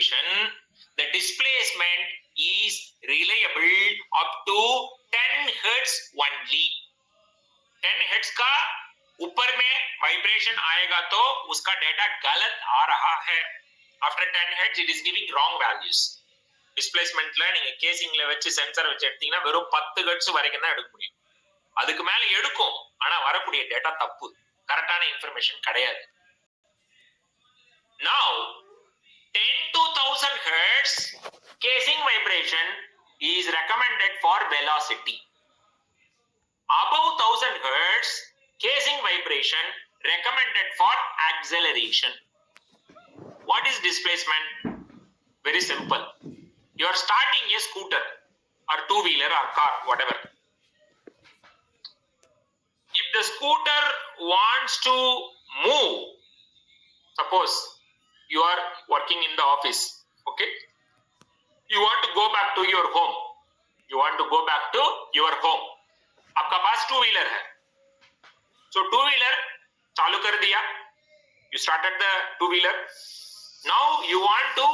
vibration, the displacement is reliable up to 10 hertz only. 10 hertz का ऊपर में vibration आएगा तो उसका डेटा गलत आ रहा है. After 10 hertz it is giving wrong values. டிஸ்பிளேஸ்மென்ட்ல நீங்க கேசிங்ல வச்சு சென்சார் வச்சு எடுத்தீங்கன்னா வெறும் 10 ஹெர்ட்ஸ் வரைக்கும் தான் எடுக்க முடியும். அதுக்கு மேல எடுக்கும், ஆனா வரக்கூடிய டேட்டா தப்பு, கரெக்டான இன்ஃபர்மேஷன் கிடையாது. Now 10 to 1000 hertz casing vibration is recommended for velocity. Above 1000 hertz casing vibration recommended for acceleration. What is displacement? Very simple. You are starting a scooter or two-wheeler or car, whatever. If the scooter wants to move, suppose you are working in the office, okay? You want to go back to your home. You want to go back to your home. आपका पास two wheeler है. So two wheeler चालू कर दिया. You started the two wheeler. Now you want to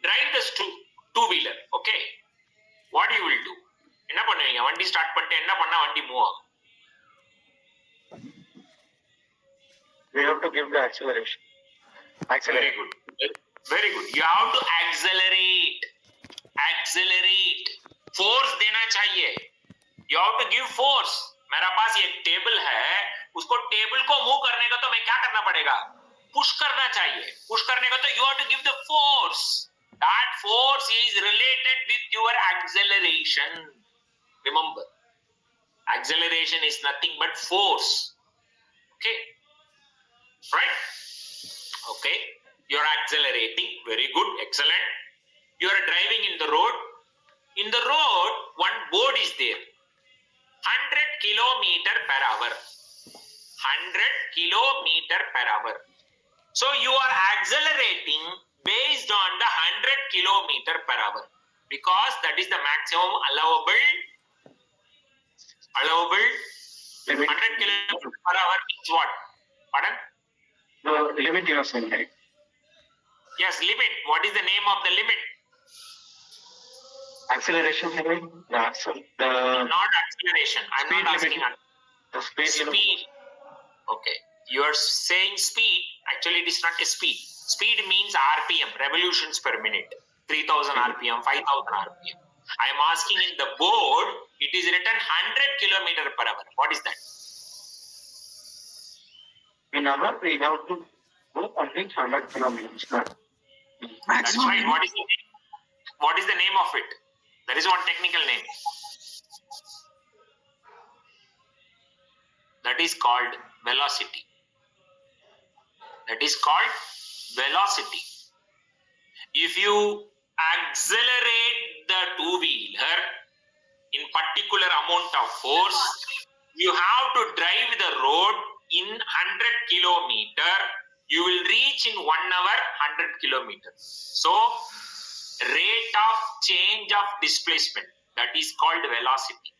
drive this two wheeler. Okay. What you will do? என்ன பண்ணுவீங்க? வண்டி start பண்ணிட்டு என்ன பண்ணா வண்டி மூவ் ஆகும்? We have to give the acceleration. Very good. Very good. You have to accelerate. Accelerate. Force देना चाहिए. You have to give force. मेरा पास एक टेबल है, उसको टेबल को मूव करने का तो मैं क्या करना पड़ेगा? पुश करना चाहिए. पुश करने का तो you have to give the force. That force is related with your acceleration. Remember, acceleration is nothing but force. Okay, right? Okay, you are accelerating. Very good, excellent. You are driving in the road. In the road, one board is there. 100 kilometer per hour. 100 kilometer per hour. So you are accelerating based on the 100 kilometer per hour because that is the maximum allowable 100 kilometer per hour means what? Pardon? The limit you are saying, right? Yes, limit. What is the name of the limit? Acceleration limit? Not acceleration. I'm not asking. The speed limit. Speed. Okay. You are saying speed. Actually, it is not a speed. Speed means RPM, revolutions per minute. 3000 RPM, 5000 RPM. I am asking in the board, it is written 100 kilometer per hour. What is that? In hour, we have to go only 100 kilometers. That's right. What is the name? What is the name of it? There is one technical name. That is called velocity. That is called velocity. If you accelerate the two-wheeler in particular amount of force, you have to drive the road in 100 kilometer. You will reach in 1 hour 100 kilometers. So, rate of change of displacement, that is called velocity.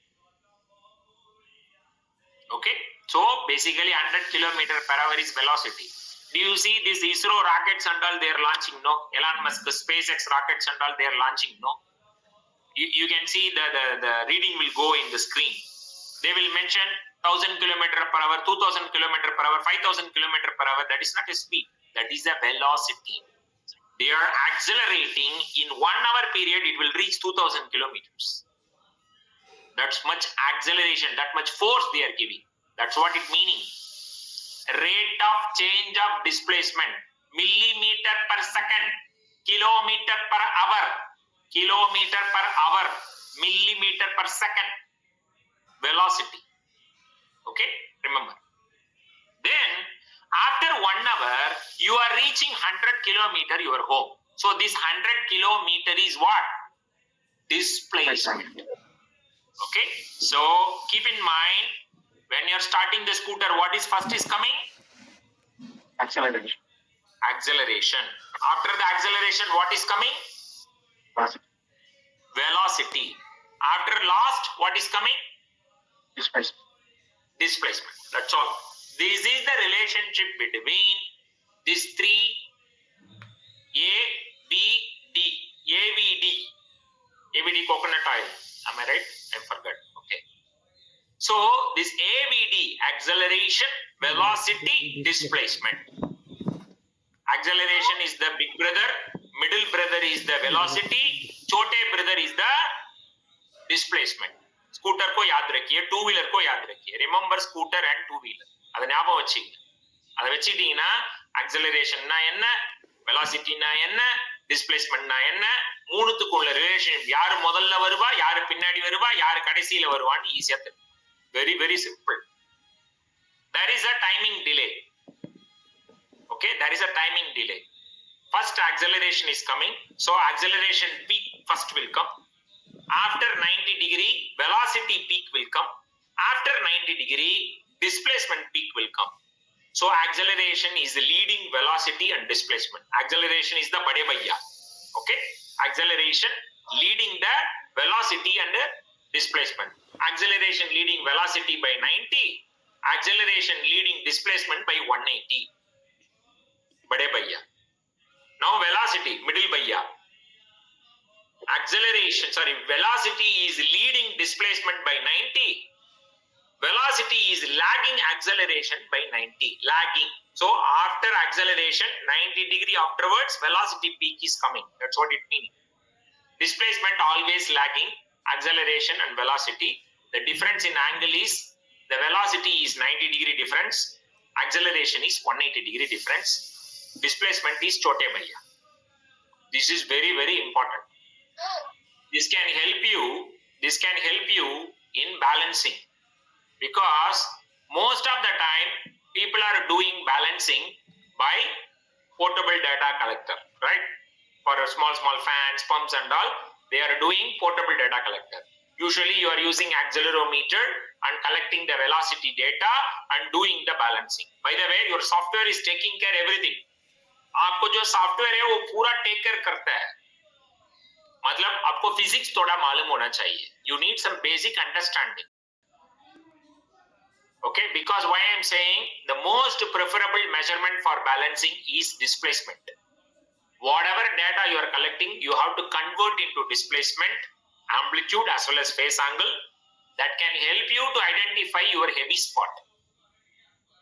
Okay, so basically 100 kilometer per hour is velocity. Do you see this ISRO rockets and all they are launching? No. Elon Musk, SpaceX rockets and all they are launching? No. You can see the reading will go in the screen. They will mention 1000 kilometer per hour, 2000 kilometer per hour, 5000 kilometer per hour. That is not a speed. That is a velocity. They are accelerating in 1 hour period. It will reach 2000 kilometers. That's much acceleration. That much force they are giving. That's what it meaning. Rate of change of displacement, millimeter per second, kilometer per hour, kilometer per hour, millimeter per second, velocity. Okay, remember. Then after 1 hour, you are reaching 100 kilometer your home. So this 100 kilometer is what? Displacement. Okay, so keep in mind, when you are starting the scooter, what is first is coming? Acceleration. Acceleration. After the acceleration, what is coming? Velocity. After last, what is coming? Displacement. Displacement. That's all. This is the relationship between these three: A, I right? I forgot. Okay. So this AVD, acceleration, velocity, displacement. Acceleration is the big brother, middle brother is the velocity, छोटे brother is the displacement. Scooter को याद रखिए, two wheeler को याद रखिए. Remember scooter and two wheeler. அதை ஞாபகம் வச்சுங்க. அதை வச்சிட்டீங்கன்னா acceleration-னா என்ன, velocity-னா என்ன, displacement-னா என்ன, மூணுத்துக்குள்ள ரிலேஷன், யாரு முதல்ல வருவா, யாரு பின்னாடி வருவா, யாரு கடைசியில வருவான்னு ஈஸியா தெரியும். Very very simple. There is a timing delay. Okay, there is a timing delay. First acceleration is coming, so acceleration peak first will come. After 90 degree, velocity peak will come. After 90 degree, displacement peak will come. So acceleration is leading velocity and displacement. Acceleration is the bade bhaiya. Okay, acceleration leading the velocity and displacement. Acceleration leading velocity by 90, acceleration leading displacement by 180. Bade bhaiya. Now velocity, middle bhaiya. Velocity is leading displacement by 90. Velocity is lagging acceleration by 90. Lagging. So after acceleration, 90 degree afterwards, velocity peak is coming. That's what it means. Displacement always lagging acceleration and velocity. The difference in angle is the velocity is 90 degree difference. Acceleration is 180 degree difference. Displacement is chote bhaiya. This is very very important. This can help you in balancing, because most of the time people are doing balancing by portable data collector, right? For small fans, pumps and all, they are doing portable data collector. Usually you are using accelerometer and collecting the velocity data and doing the balancing. By the way, your software is taking care everything. आपको जो software है वो पूरा take care करता है. मतलब आपको physics थोड़ा मालूम होना चाहिए. You need some basic understanding. Okay, because why I am saying the most preferable measurement for balancing is displacement. Whatever data you are collecting, you have to convert into displacement, amplitude as well as phase angle. That can help you to identify your heavy spot.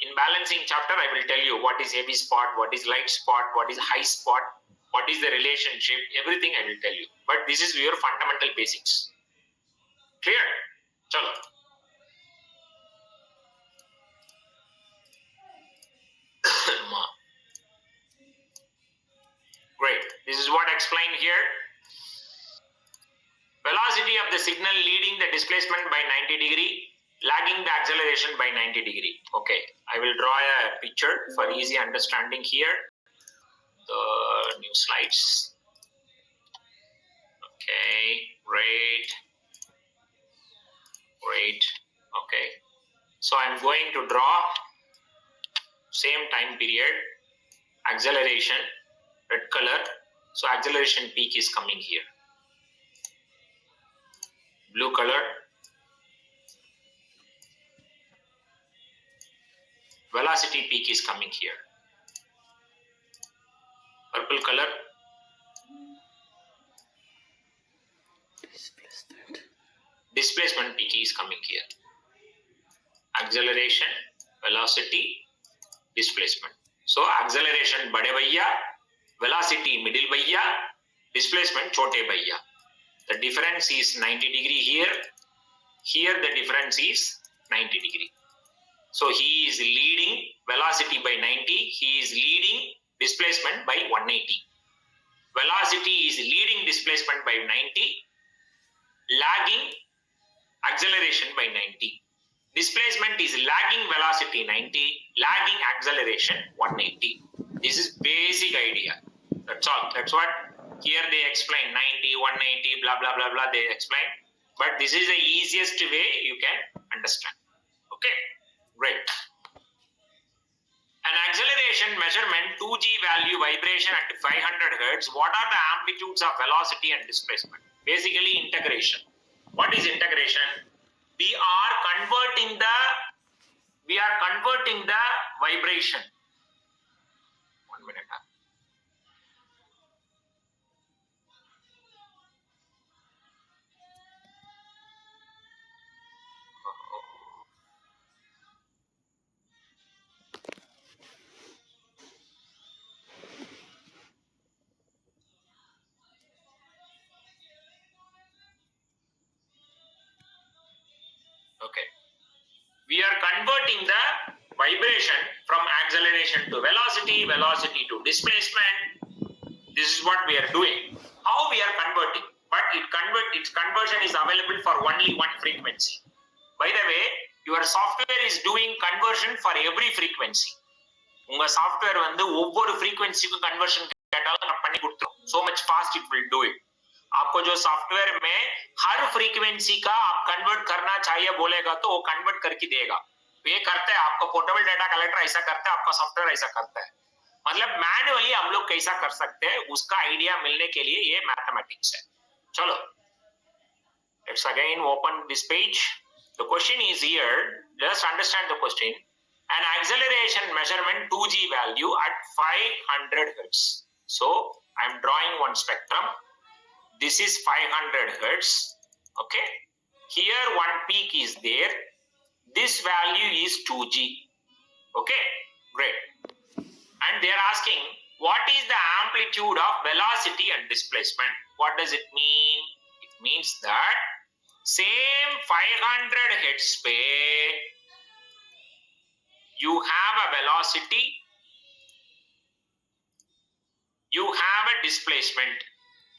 In balancing chapter, I will tell you what is heavy spot, what is light spot, what is high spot, what is the relationship, everything I will tell you. But this is your fundamental basics. Clear? Chalo. Great. This is what I explained here. Velocity of the signal leading the displacement by 90 degree, lagging the acceleration by 90 degree. Okay, I will draw a picture for easy understanding here. The new slides. Okay, great. Okay, so I'm going to draw same time period, acceleration, red color. So acceleration peak is coming here. Blue color, velocity peak is coming here. Purple color, displacement peak is coming here. Acceleration, velocity, displacement. So acceleration bade bhaiya, velocity middle bhaiya, displacement chote bhaiya. The difference is 90 degree here. Here the difference is 90 degree. So he is leading velocity by 90. He is leading displacement by 180. Velocity is leading displacement by 90. Lagging acceleration by 90. Displacement is lagging velocity 90. Lagging acceleration 180. This is basic idea. That's all. That's what here they explain 90, 180, blah, blah, blah, blah. They explain. But this is the easiest way you can understand. Okay, great. An acceleration measurement 2G value vibration at 500 Hertz. What are the amplitudes of velocity and displacement? Basically integration. What is integration? We are converting the vibration. 1 minute. vibration from acceleration to velocity, velocity to displacement. This is what we are doing. How we are converting? But its conversion is available for only one frequency. By the way, your software is doing conversion for every frequency. உங்க software வந்து ஒவ்வொரு फ्रीक्वेंसीக்கும் conversion கேட்டாலும் நான் பண்ணி கொடுத்துரும். So much fast it will do it. आपको जो software में हर फ्रीक्वेंसी का आप कन्वर्ट करना चाहिए बोलेगा तो वो कन्वर्ट करके देगा. ये करता है आपका पोर्टेबल डाटा कलेक्टर ऐसा करता है, आपका सॉफ्टवेयर ऐसा करता है. मतलब मैन्युअली हम लोग कैसा कर सकते हैं उसका आइडिया मिलने के लिए ये मैथमेटिक्स है. चलो, let's again open this page. The question is here. Just understand the question. An acceleration measurement 2g value at 500 hertz. So I am drawing one spectrum. This is 500 hertz. Okay. Here one peak is there. This value is 2g. Okay. Great. And they are asking what is the amplitude of velocity and displacement. What does it mean? It means that same 500 hertz pe you have a velocity, you have a displacement.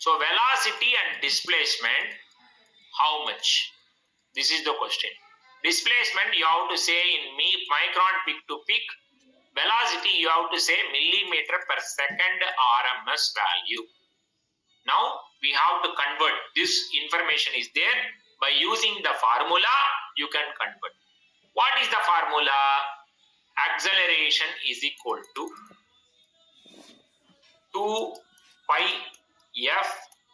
So velocity and displacement, how much? This is the question. Displacement you have to say in micron peak to peak. Velocity you have to say millimeter per second RMS value. Now we have to convert. This information is there. By using the formula, you can convert. What is the formula? Acceleration is equal to 2 pi f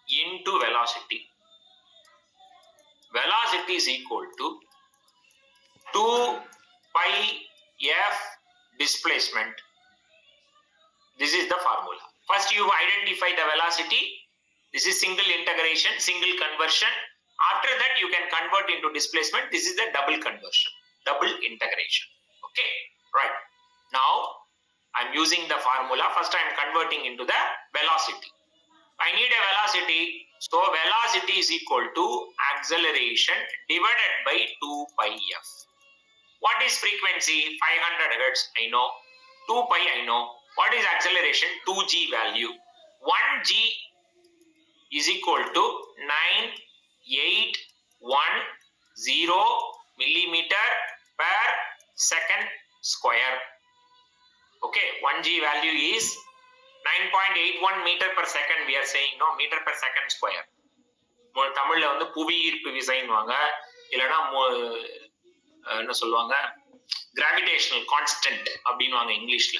into velocity. Velocity is equal to 2 pi f displacement. This is the formula. First you identify the velocity. This is single integration, single conversion. After that you can convert into displacement. This is the double conversion, double integration. Okay, right. Now I am using the formula. First I am converting into the velocity. I need a velocity. So velocity is equal to acceleration divided by 2 pi f. What is frequency? 500 hertz, I know. 2 pi, I know. What is acceleration? 2g value. 1g is equal to 9810 millimeter per second square. Okay, 1g value is 9.81 meter per second. We are saying no, meter per second square. தமிழ்ல வந்து புவி ஈர்ப்பு விசைன்னுவாங்க, இல்லனா என்ன சொல்லுவாங்க, gravitational constant அப்படின்னுவாங்க இங்கிலீஷ்ல.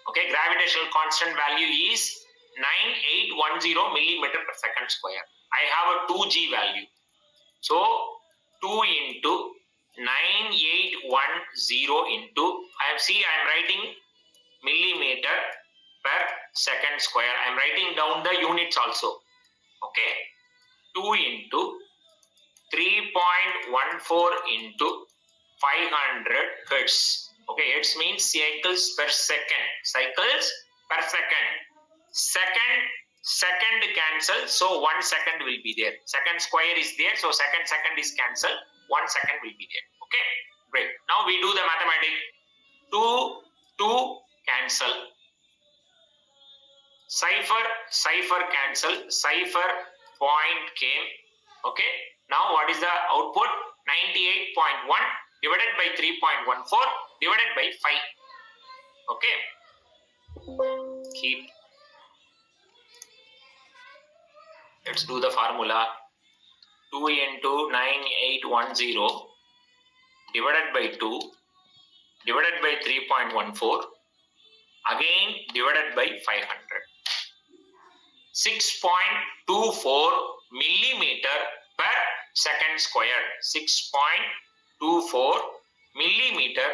Okay, gravitational constant value is 9810 millimeter per second square. I have a 2g value. So 2 into 9810 into, I am writing millimeter per second square. I am writing down the units also. Okay, 2 into 3.14 into 500 hertz. Okay, hertz means cycles per second. Cycles per second. Second cancel, so 1 second will be there. Second square is there, so second is cancelled. 1 second will be there. Okay, great. Now we do the mathematics. 2 cancel. Cipher cancel. Cipher point came. Okay. Now what is the output? 98.1 divided by 3.14 divided by 5. Okay. Keep. Let's do the formula. 2 into 9810 divided by 2 divided by 3.14 again divided by 500. 6.24 millimeter per second square. 6.24 millimeter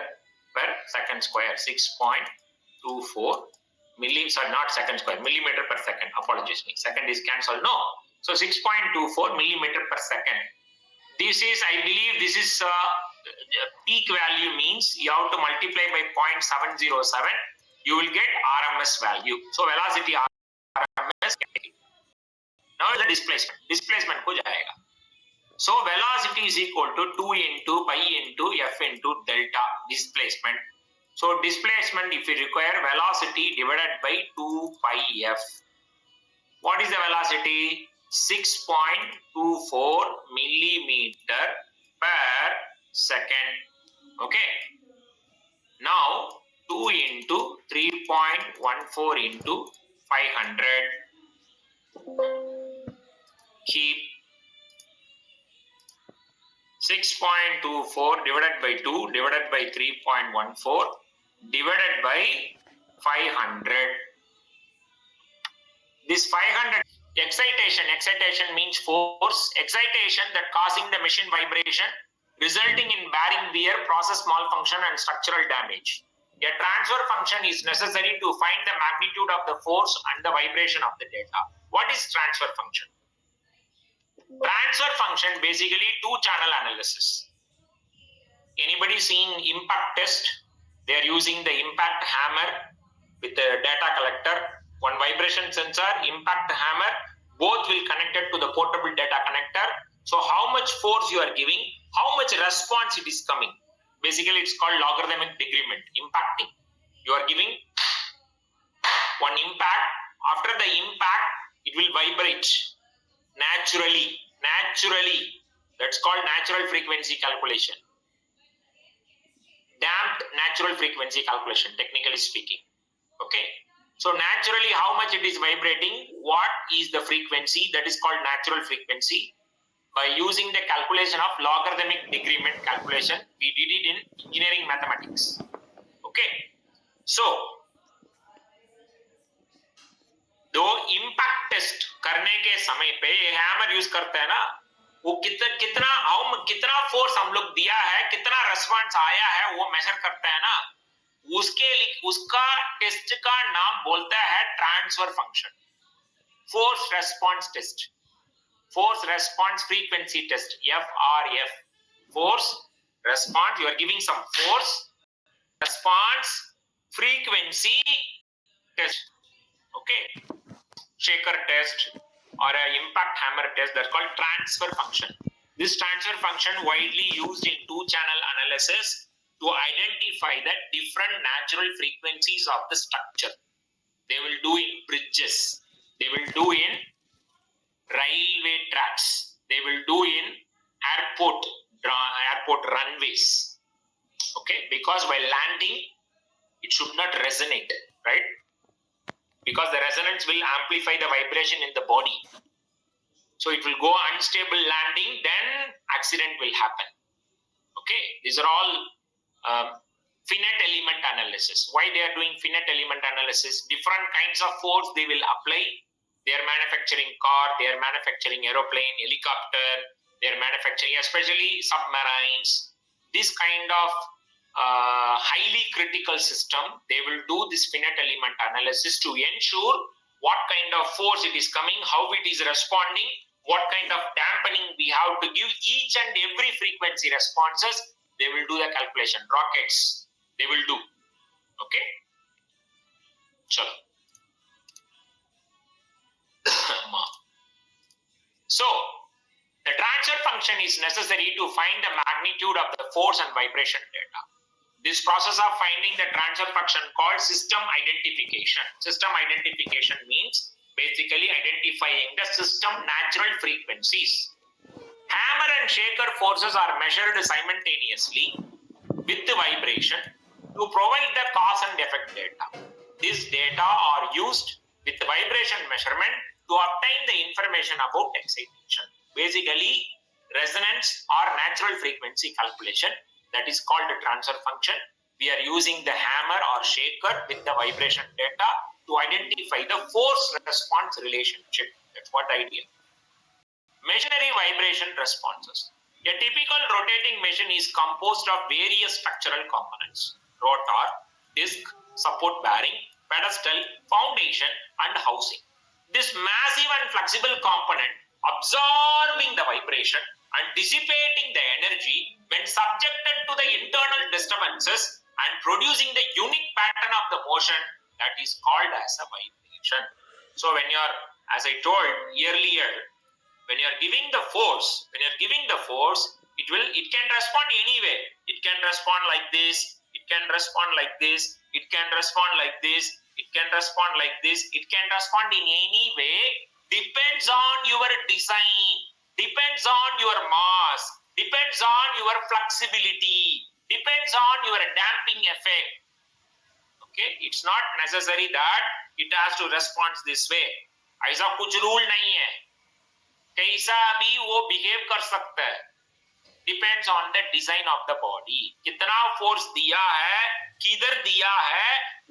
per second square. 6.24 not second square, millimeter per second. Apologies me. Second is cancelled. No. So 6.24 millimeter per second. This is, I believe, this is peak value means you have to multiply by 0.707. You will get RMS value. So velocity RMS. Now the displacement. Displacement ko jayega. So velocity is equal to 2 into pi into f into delta displacement. So displacement, if you require velocity divided by 2 pi f. What is the velocity? 6.24 millimeter per second. Okay. Now 2 into 3.14 into 500. Keep 6.24 divided by 2 divided by 3.14 divided by 500. This 500 excitation means force, excitation that causing the machine vibration, resulting in bearing wear, process malfunction and structural damage. A transfer function is necessary to find the magnitude of the force and the vibration of the data. What is transfer function? Transfer function basically two-channel analysis. Anybody seen impact test? They are using the impact hammer with the data collector, one vibration sensor, impact hammer, both will connected to the portable data connector. So how much force you are giving, how much response it is coming. Basically it's called logarithmic decrement, impacting. You are giving one impact, after the impact it will vibrate naturally. That's called natural frequency calculation. Damped natural frequency calculation, technically speaking. Okay. So naturally, how much it is vibrating, what is the frequency, that is called natural frequency. By using the calculation of logarithmic decrement calculation, we did it in engineering mathematics. Okay. So, दो impact test करने के समय पे ये hammer use करते हैं ना, वो कितना force हम लोग दिया है, कितना response आया है, वो measure करते हैं ना, उसका टेस्ट का नाम बोलता है transfer function, force response test, force response frequency test, FRF, force response, you are giving some force response frequency test. Okay, shaker test or a impact hammer test, that's called transfer function. This transfer function widely used in two-channel analysis to identify the different natural frequencies of the structure. They will do in bridges, they will do in railway tracks, they will do in airport runways. Okay, because while landing it should not resonate, right? Because the resonance will amplify the vibration in the body. So it will go unstable landing, then accident will happen. Okay, these are all finite element analysis. Why they are doing finite element analysis? Different kinds of force they will apply. They are manufacturing car, they are manufacturing aeroplane, helicopter, they are manufacturing especially submarines. This kind of highly critical system, they will do this finite element analysis to ensure what kind of force it is coming, how it is responding, what kind of dampening we have to give each and every frequency responses. They will do the calculation. Rockets, they will do. Okay. Chalo. So, the transfer function is necessary to find the magnitude of the force and vibration data. This process of finding the transfer function called system identification. System identification means basically identifying the system natural frequencies. Hammer and shaker forces are measured simultaneously with the vibration to provide the cause and effect data. These data are used with the vibration measurement to obtain the information about excitation. Basically, resonance or natural frequency calculation, that is called the transfer function. We are using the hammer or shaker with the vibration data to identify the force response relationship. That's what idea. Machinery vibration responses. A typical rotating machine is composed of various structural components: rotor, disc, support bearing, pedestal, foundation, and housing. This massive and flexible component absorbing the vibration and dissipating the energy when subjected to the internal disturbances and producing the unique pattern of the motion that is called as a vibration. So when you are, as I told earlier, when you are giving the force, it can respond anyway. It can respond like this, it can respond like this, it can respond like this, it can respond like this, it can respond in any way, depends on your design, depends on your mass, depends on your flexibility, depends on your damping effect. Okay, it's not necessary that it has to respond this way. ऐसा कुछ rule नहीं है, कैसा भी वो behave कर सकता है, depends on the design of the body. कितना फोर्स दिया है, किधर दिया है,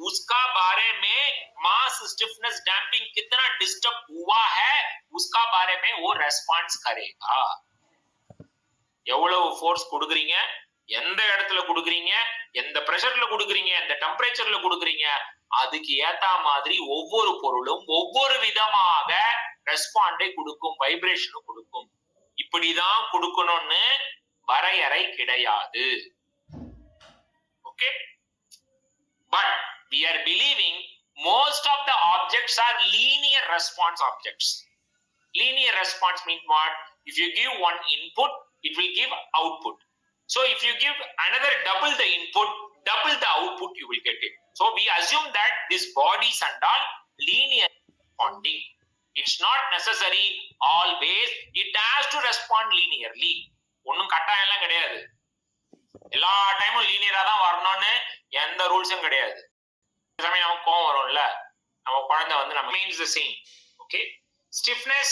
उसका बारे में मास स्टिफनेस डैम्पिंग कितना डिस्टर्ब हुआ है, उसका बारे में वो रेस्पॉन्स करेगा. எவ்வளவு ஃபோர்ஸ் கொடுக்குறீங்க, எந்த இடத்துல கொடுக்குறீங்க, எந்த பிரஷர்ல கொடுக்குறீங்க, எந்த டெம்பரேச்சர்ல கொடுக்குறீங்க, அதுக்கு ஏத்த மாதிரி ஒவ்வொரு பொருளும் ஒவ்வொரு விதமாக ரெஸ்பாண்டை கொடுக்கும், வைப்ரேஷனும் கொடுக்கும். இப்படிதான் கொடுக்கணும்னு வரையறை கிடையாது. Okay, but we are believing most of the objects are linear response objects. Linear response means what? If you give one input, it will give output. So if you give another double the input, double the output, you will get it. So we assume that these bodies and all linear responding. It's not necessary always it has to respond linearly. ஒன்னும் கட்டாயம் எல்லாம் கிடையாது, எல்லா டைமும் லீனியரா தான் வரணும்னு எந்த ரூல்ஸும் கிடையாது. சமயம் நமக்கு கோவம் வரும்ல, நம்ம குழந்தை வந்து நம்ம means the same. Okay, stiffness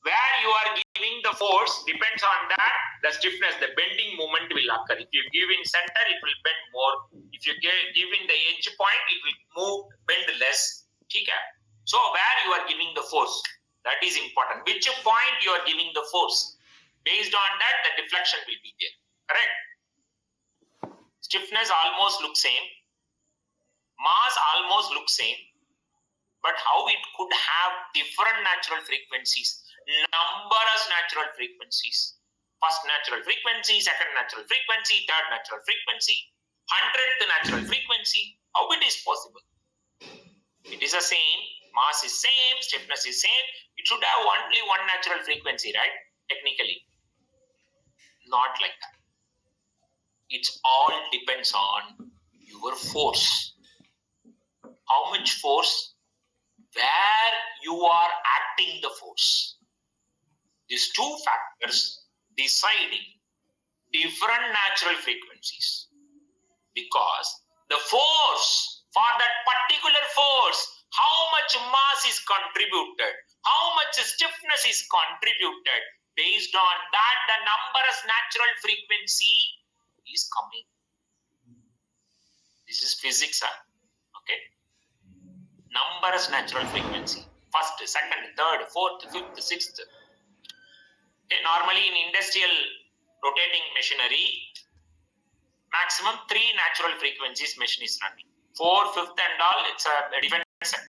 where you are giving the force depends on that the stiffness, the bending moment will occur. If you give in center, it will bend more. If you give in the edge point, it will move, bend less. Okay, so where you are giving the force, that is important. Which point you are giving the force, based on that the deflection will be there. Correct? Stiffness almost looks same, mass almost looks same, but how it could have different natural frequencies, numerous natural frequencies. First natural frequency, second natural frequency, third natural frequency, 100th natural frequency. How it is possible? It is the same, mass is same, stiffness is same. It should have only one natural frequency, right? Technically. Not like that. It all depends on your force. How much force? Where you are acting the force. These two factors deciding different natural frequencies. Because the force, for that particular force, how much mass is contributed, how much stiffness is contributed, based on that the numerous natural frequency is coming. This is physics, okay? Numerous natural frequency, first, second, third, fourth, fifth, sixth. Okay, normally in industrial rotating machinery, maximum 3 natural frequencies machine is running. 4, 5th and all, it's a different sector.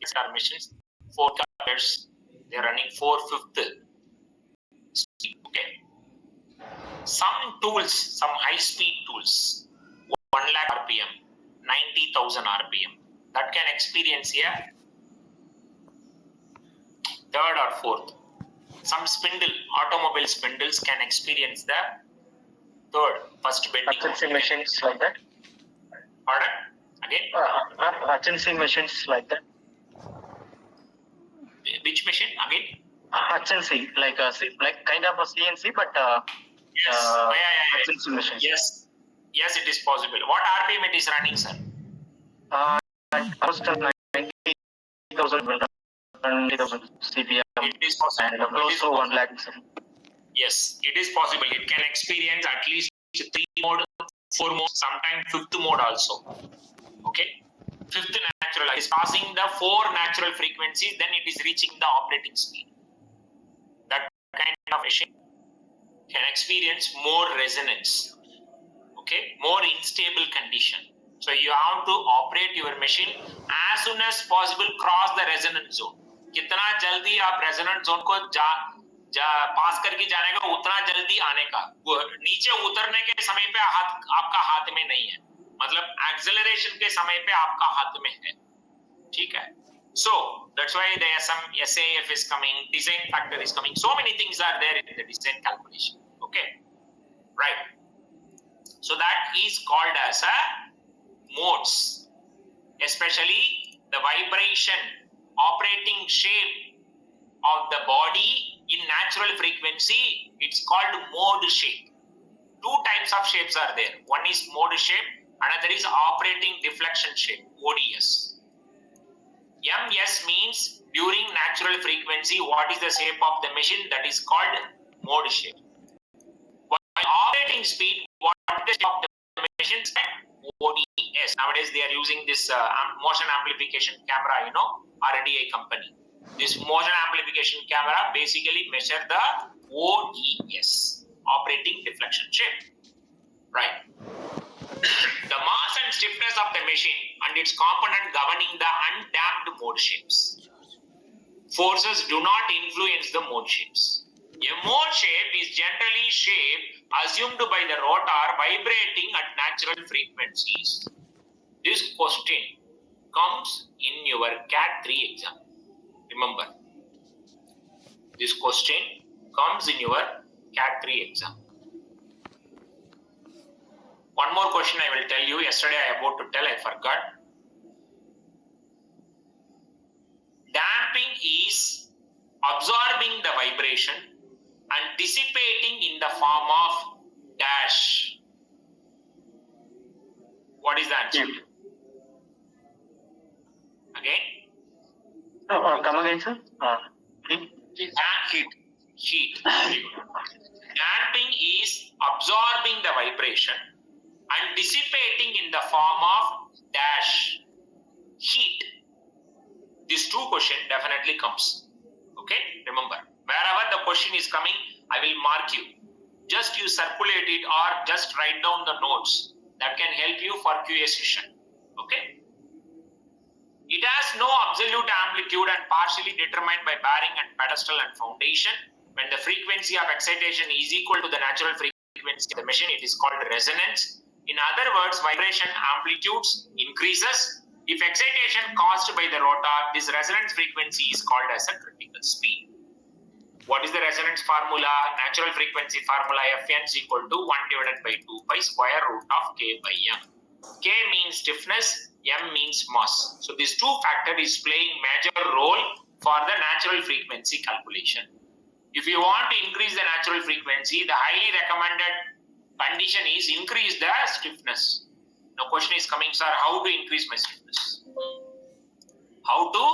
It's our machines, 4 colors, they are running 4, 5th. Okay. Some tools, some high-speed tools, 1 lakh RPM, 90,000 RPM, that can experience here 3rd or 4th. Some spindle, automobile spindles can experience the 3rd, first bending. Hutchinson machines like that. Pardon? Again? Hutchinson machines like that. Which machine? Again? Hutchinson, like kind of a CNC, but Yes. Hutchinson machines. Yes, it is possible. What RPM it is running, sir? Close to 90,000 CPM. It is possible. And close to 1 lakh. Yes, it is possible. It can experience at least 3 mode, 4 mode, sometimes 5th mode also. Okay, 5th natural is passing the 4 natural frequencies, then it is reaching the operating speed. That kind of machine can experience more resonance. Okay, more unstable condition. So you have to operate your machine as soon as possible, cross the resonance zone. कितना जल्दी आप resonance zone को पास करके जाने का, उतना जल्दी आने का. नीचे उतरने के समय पे आपका हाथ में नहीं है, मतलब acceleration के समय पे आपका हाथ में है. ठीक है? So that's why the SAF is coming, design factor is coming. So many things are there in the design calculation. Okay, right? So that is called as a modes, especially the vibration operating shape of the body in natural frequency. It's called mode shape. Two types of shapes are there. One is mode shape, another is operating deflection shape, ODS. MS means during natural frequency, what is the shape of the machine? That is called mode shape. While operating speed, what is the shape of the machine? ODS. Nowadays they are using this motion amplification camera, RDI company. This motion amplification camera basically measure the ODS, operating deflection shape. Right. The mass and stiffness of the machine and its component governing the undamped mode shapes. Forces do not influence the mode shapes. A mode shape is generally shape assumed by the rotor vibrating at natural frequencies. This question comes in your CAT 3 exam. Remember, this question comes in your CAT 3 exam. One more question I will tell you. Yesterday I about to tell, I forgot. Damping is absorbing the vibration and dissipating in the form of dash. What is the answer? Again? Come again, sir. Heat. Damping is absorbing the vibration and dissipating in the form of dash, heat. These two question definitely comes. Okay, remember, wherever the question is coming, I will mark you. Just you circulate it or just write down the notes. That can help you for QA session. Okay. It has no absolute amplitude and partially determined by bearing and pedestal and foundation. When the frequency of excitation is equal to the natural frequency of the machine, it is called resonance. In other words, vibration amplitudes increases. If excitation caused by the rotor, this resonance frequency is called as a critical speed. What is the resonance formula? Natural frequency formula Fn is equal to 1 divided by 2 pi square root of K by M. K means stiffness, M means mass. So these two factors is playing major role for the natural frequency calculation. If you want to increase the natural frequency, the highly recommended condition is increase the stiffness. Now question is coming, sir, how to increase my stiffness? How to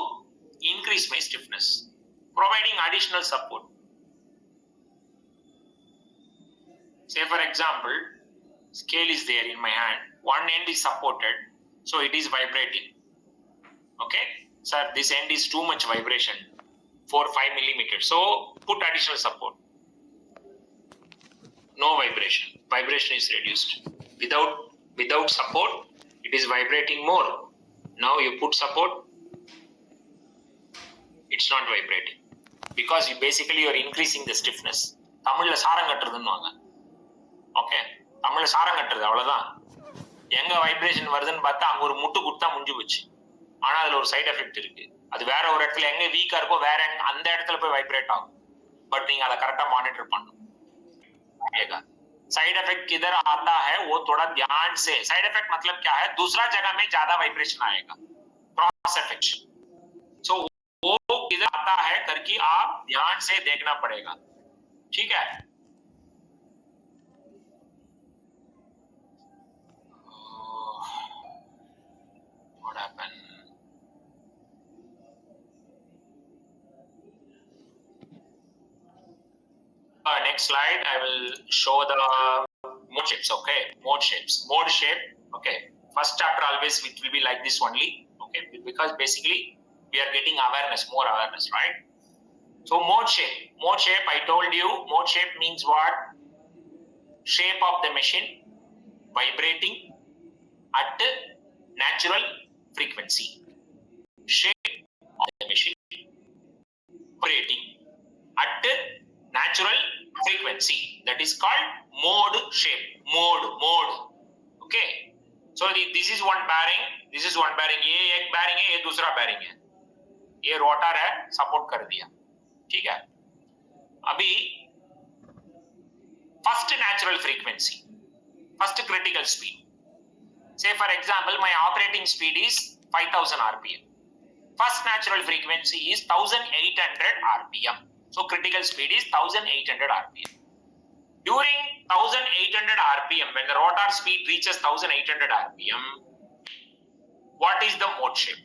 increase my stiffness? Providing additional support. Say for example, scale is there in my hand. One end is supported, so it is vibrating. Okay, sir, this end is too much vibration, 4-5 millimeters. So put additional support. No vibration. Vibration is reduced. Without support, it is vibrating more. Now you put support, it's not vibrating. Because you are increasing the stiffness. தமிழ்ல சாரம் கட்டுறதுன்னுவாங்க. Okay, தமிழ்ல சாரம் கட்டுறது அவ்வளவுதான். எங்க vibration வருதுன்னு பார்த்தா அங்க ஒரு முட்டு குடுத்தா முடிஞ்சு போச்சு. ஆனா அதுல ஒரு சைடு எஃபெக்ட் இருக்கு. அது வேற ஒரு இடத்துல எங்க வீக்கா இருக்கோ வேற அந்த இடத்துல போய் வைப்ரேட் ஆகும். बट நீங்க அதை கரெக்டா மானிட்டர் பண்ணணும். साइड इफेक्ट किधर आता है वो थोड़ा ध्यान से. साइड इफेक्ट मतलब क्या है? दूसरा जगह में ज्यादा वाइब्रेशन आएगा, क्रॉस इफेक्ट. सो वो किधर आता है करके आप ध्यान से देखना पड़ेगा. ठीक है. What happened? Next slide, I will show the mode shapes. Okay, mode shapes. Mode shape. Okay, first chapter always it will be like this only. Okay, because basically we are getting awareness, more awareness, right? So mode shape. Mode shape, I told you, mode shape means what? Shape of the machine vibrating at natural frequency. Shape of the machine vibrating at natural frequency. That is called mode shape. Mode. Okay. So this is one bearing. This is one bearing. ये एक bearing है, ये दूसरा bearing है. ये rotor है, support कर दिया. ठीक है. अभी first natural frequency, first critical speed. Say for example, my operating speed is 5000 RPM. First natural frequency is 1800 RPM. So critical speed is 1800 RPM. During 1800 RPM, when the rotor speed reaches 1800 RPM, what is the mode shape?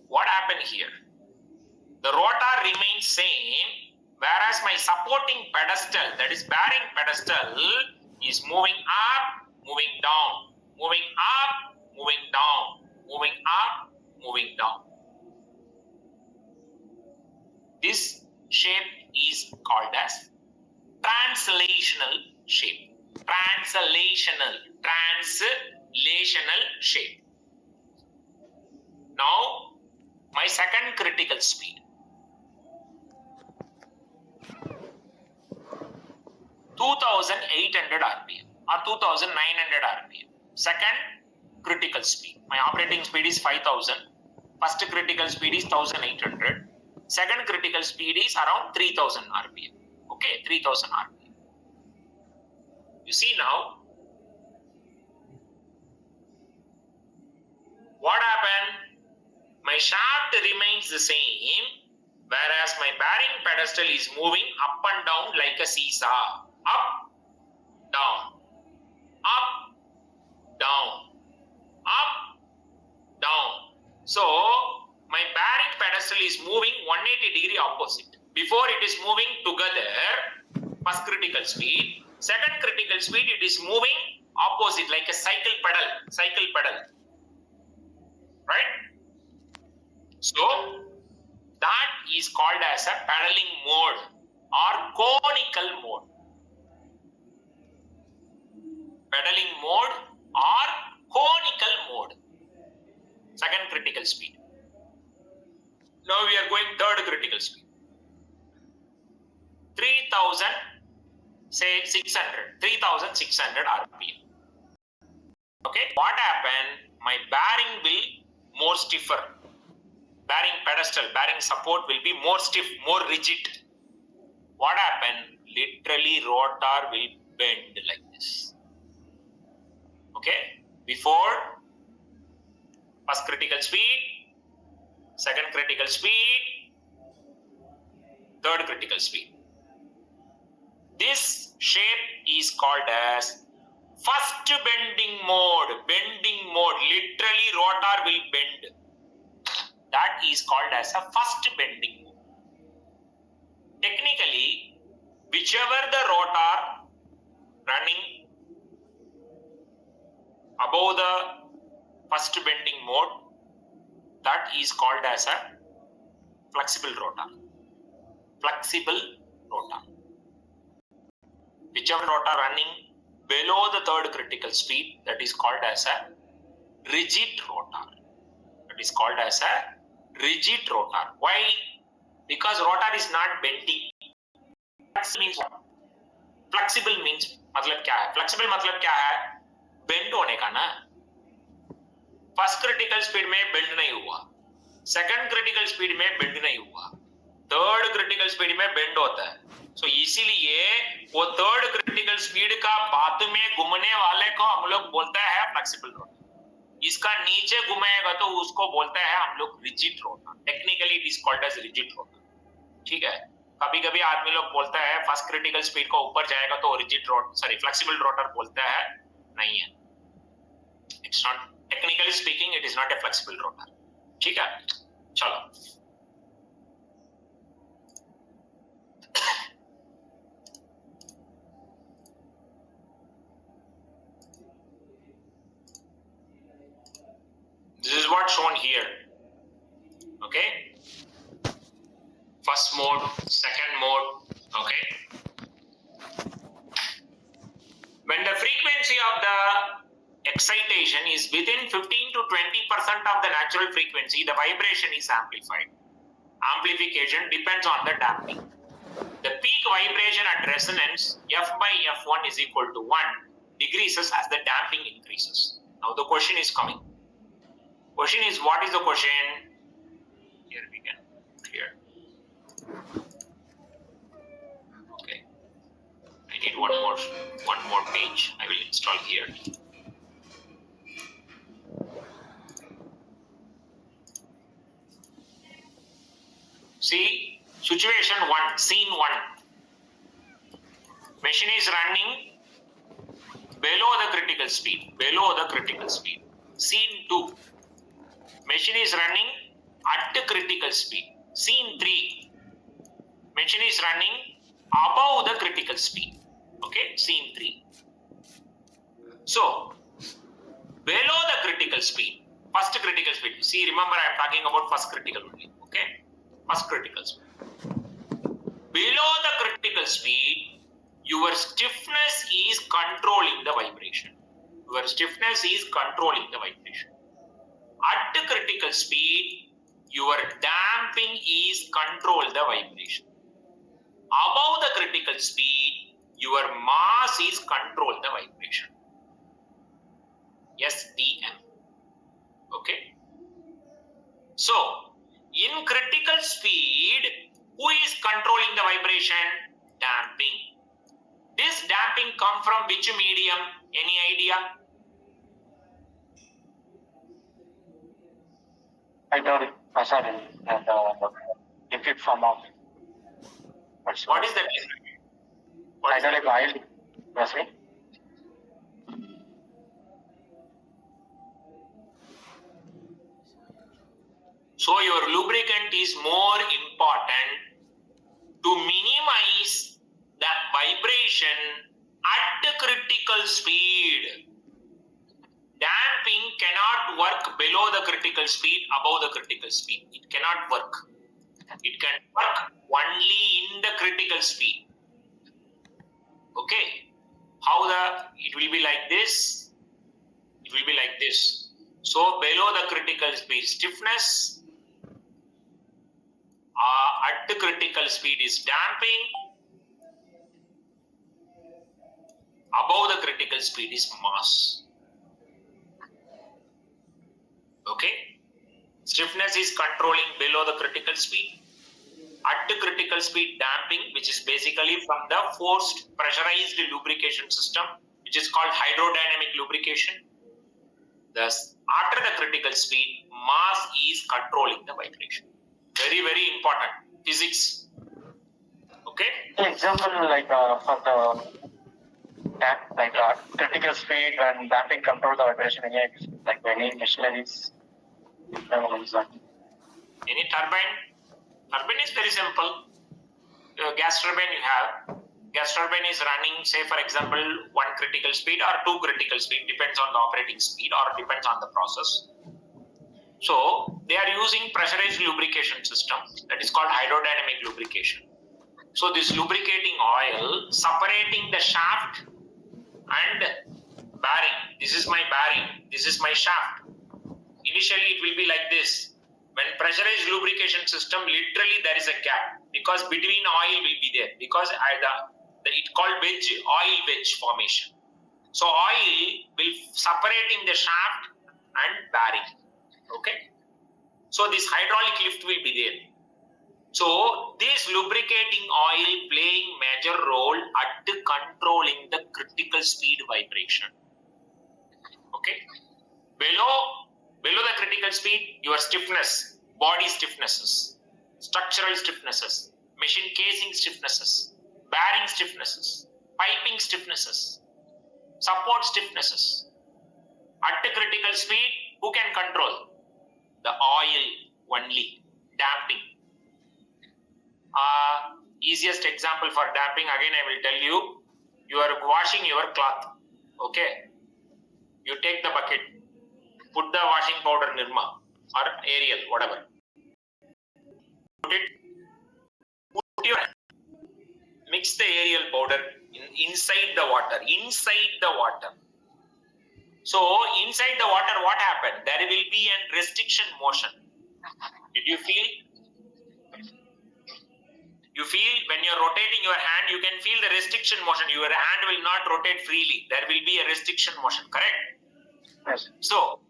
What happened here? The rotor remains same, whereas my supporting pedestal, that is bearing pedestal, is moving up, moving down, moving up, moving down, moving up, moving down. This shape is called as translational shape. Translational shape. Now, my second critical speed. 2800 RPM or 2900 RPM. Second critical speed. My operating speed is 5000. First critical speed is 1800. Second critical speed is around 3000 RPM. Okay, 3000 RPM. You see now, what happened? My shaft remains the same, whereas my bearing pedestal is moving up and down like a seesaw. Up, down, up, down, up, down. So, my bearing pedestal is moving 180 degree opposite. Before it is moving together, first critical speed. Second critical speed, it is moving opposite like a cycle pedal. Right? So, that is called as a pedaling mode or conical mode. Pedaling mode or conical mode. Second critical speed. Now we are going third critical speed. 3600 RPM. Okay, what happened? My bearing will more stiffer. Bearing pedestal, bearing support will be more stiff, more rigid. What happened? Literally rotor will bend like this. Okay, before first critical speed, second critical speed, third critical speed. This shape is called as first bending mode. Literally rotor will bend. That is called as a first bending mode. Technically, whichever the rotor running above the first bending mode, that is called as a flexible rotor. Whichever rotor running below the third critical speed, that is called as a rigid rotor. Why? Because rotor is not bending. Flexible means what? Flexible means मतलब क्या है? Flexible मतलब क्या है? Bend होने का ना. First critical speed में bend नहीं हुआ. Second critical speed में bend नहीं हुआ. Third critical speed में bend होता है. So इसीलिए वो third critical speed का बाद में घूमने वाले को हम लोग बोलते हैं flexible rotor. इसका नीचे घुमाएगा तो उसको बोलते हैं हम लोग rigid rotor. Technically it is called as rigid rotor. ठीक है. कभी कभी आदमी लोग बोलते हैं फर्स्ट क्रिटिकल स्पीड को ऊपर जाएगा तो फ्लेक्सिबल रोटर बोलते हैं. नहीं है. It's not, technically speaking, it is not a flexible rotor. ठीक है. चलो. This is what's shown here. Okay. First mode, second mode. Okay. When the frequency of the excitation is within 15 to 20% of the natural frequency, the vibration is amplified. Amplification depends on the damping. The peak vibration at resonance, F by F1 is equal to 1, decreases as the damping increases. Now the question is coming. Question is, what is the question? Here we can clear. Okay. I need one more page. I will install here. See, situation 1, scene 1. Machine is running below the critical speed, Scene 2. Machine is running at the critical speed. Scene 3. Machine is running above the critical speed. Okay, scene 3. So, below the critical speed, first critical speed. See, remember I am talking about first critical only. Okay, first critical speed. Below the critical speed, your stiffness is controlling the vibration. At the critical speed, your damping is control the vibration. Above the critical speed, your mass is control the vibration. SDM. Okay. So, in critical speed, who is controlling the vibration? Damping. This damping come from which medium? Any idea? Hydraulic pressure and liquid form of. What is that? Hydraulic oil vessel. So your lubricant is more important to minimize the vibration at the critical speed. Damping cannot work below the critical speed, above the critical speed. It cannot work. It can work only in the critical speed. Okay. It will be like this. It will be like this. So below the critical speed stiffness, at the critical speed is damping, above the critical speed is mass. Okay, stiffness is controlling below the critical speed. At the critical speed, damping, which is basically from the forced pressurized lubrication system, which is called hydrodynamic lubrication. Thus, after the critical speed, mass is controlling the vibration. Very, very important. Physics. Okay. Example like for the critical speed and damping control the vibration again, like any machineries. Any turbine? Turbine is very simple. Gas turbine you have. Gas turbine is running, say for example, 1 critical speed or 2 critical speed, depends on the operating speed or depends on the process. So they are using pressurized lubrication system that is called hydrodynamic lubrication. So this lubricating oil separating the shaft and bearing. This is my bearing. This is my shaft. Initially it will be like this. When pressurized lubrication system, literally there is a gap because between oil will be there because it called oil wedge formation. So oil will separating the shaft and bearing. Okay. So this hydraulic lift will be there. So this lubricating oil playing major role at controlling the critical speed vibration. Okay. Below the critical speed, your stiffness, body stiffnesses, structural stiffnesses, machine casing stiffnesses, bearing stiffnesses, piping stiffnesses, support stiffnesses. At the critical speed, who can control? The oil only, damping. Easiest example for damping, again I will tell you, you are washing your cloth, okay? You take the bucket, put the washing powder Nirma or Ariel, whatever. Mix the Ariel powder inside the water, So inside the water, what happened? There will be a restriction motion. Did you feel? You feel when you're rotating your hand, you can feel the restriction motion. Your hand will not rotate freely. There will be a restriction motion, correct? Yes. So,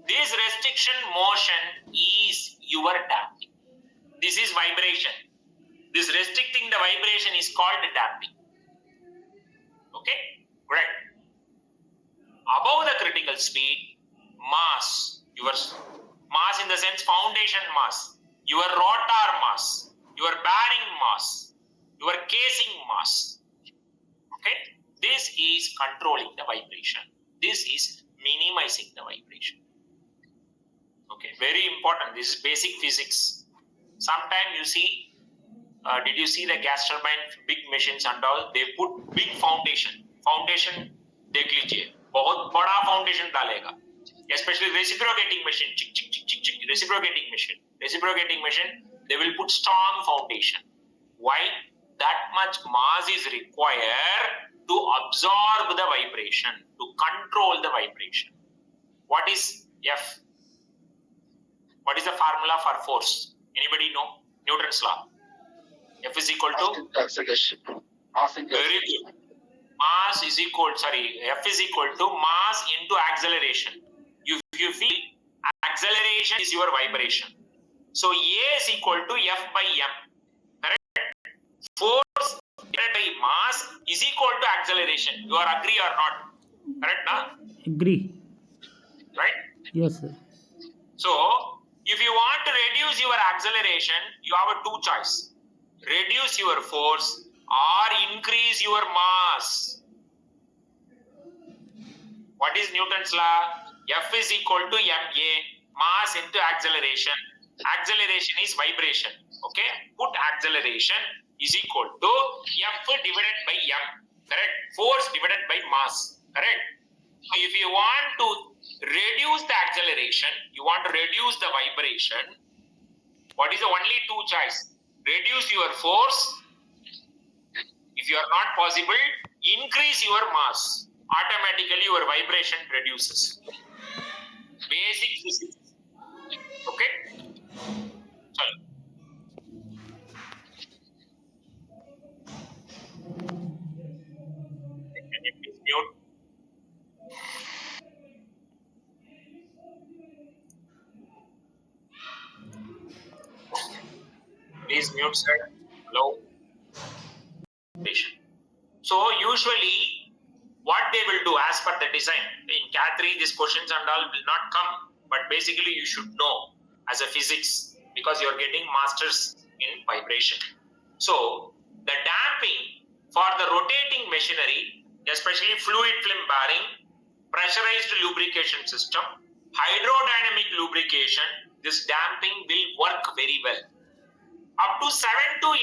this restriction motion is your damping. This is vibration. This restricting the vibration is called damping. Okay? Right. Above the critical speed, mass, your mass in the sense foundation mass, your rotor mass, your bearing mass, your casing mass. Okay, this is controlling the vibration. This is minimizing the vibration. Okay, very important. This is basic physics. Sometimes you see, did you see the gas turbine big machines and all? They put big foundation. Foundation देख लीजिए, बहुत बड़ा foundation डालेगा. Especially reciprocating machine, reciprocating machine, they will put strong foundation. Why? That much mass is required to absorb the vibration, to control the vibration. What is F? What is the formula for force? Anybody know? Newton's law. F is equal to? Acceleration. Very good. Mass is equal, F is equal to mass into acceleration. You feel acceleration is your vibration. So A is equal to F by M. Correct? Force divided by mass is equal to acceleration. You are agree or not? Correct, na? Agree. Right? Yes, sir. So, if you want to reduce your acceleration, you have a two choice. Reduce your force or increase your mass. What is Newton's law? F is equal to ma, mass into acceleration. Acceleration is vibration. Okay? Put acceleration is equal to F divided by m. Correct? Force divided by mass. Correct? So if you want to reduce the acceleration, you want to reduce the vibration, what is the only two choice? Reduce your force. If you are not possible, increase your mass. Automatically your vibration reduces. Basic physics. Okay? Sorry. Can you please mute? Please mute, sir. Hello. So usually what they will do as per the design, in CAT 3 these questions and all will not come, but basically you should know as a physics because you are getting masters in vibration. So the damping for the rotating machinery, especially fluid film bearing, pressurized lubrication system, hydrodynamic lubrication, this damping will work very well. Up to 7 to 8%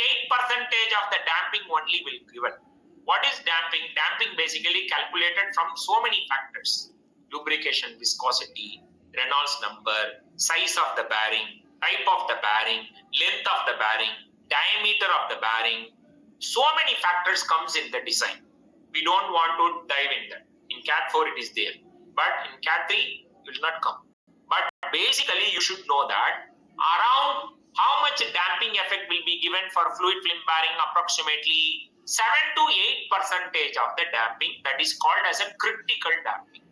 of the damping only will be given. What is damping? Damping basically calculated from so many factors. Lubrication viscosity, Reynolds number, size of the bearing, type of the bearing, length of the bearing, diameter of the bearing. So many factors comes in the design. We don't want to dive in that. In CAT 4 it is there. But in CAT 3 it will not come. But basically you should know that around how much damping effect will be given for fluid film bearing, approximately 7 to 8% of the damping, that is called as a critical damping.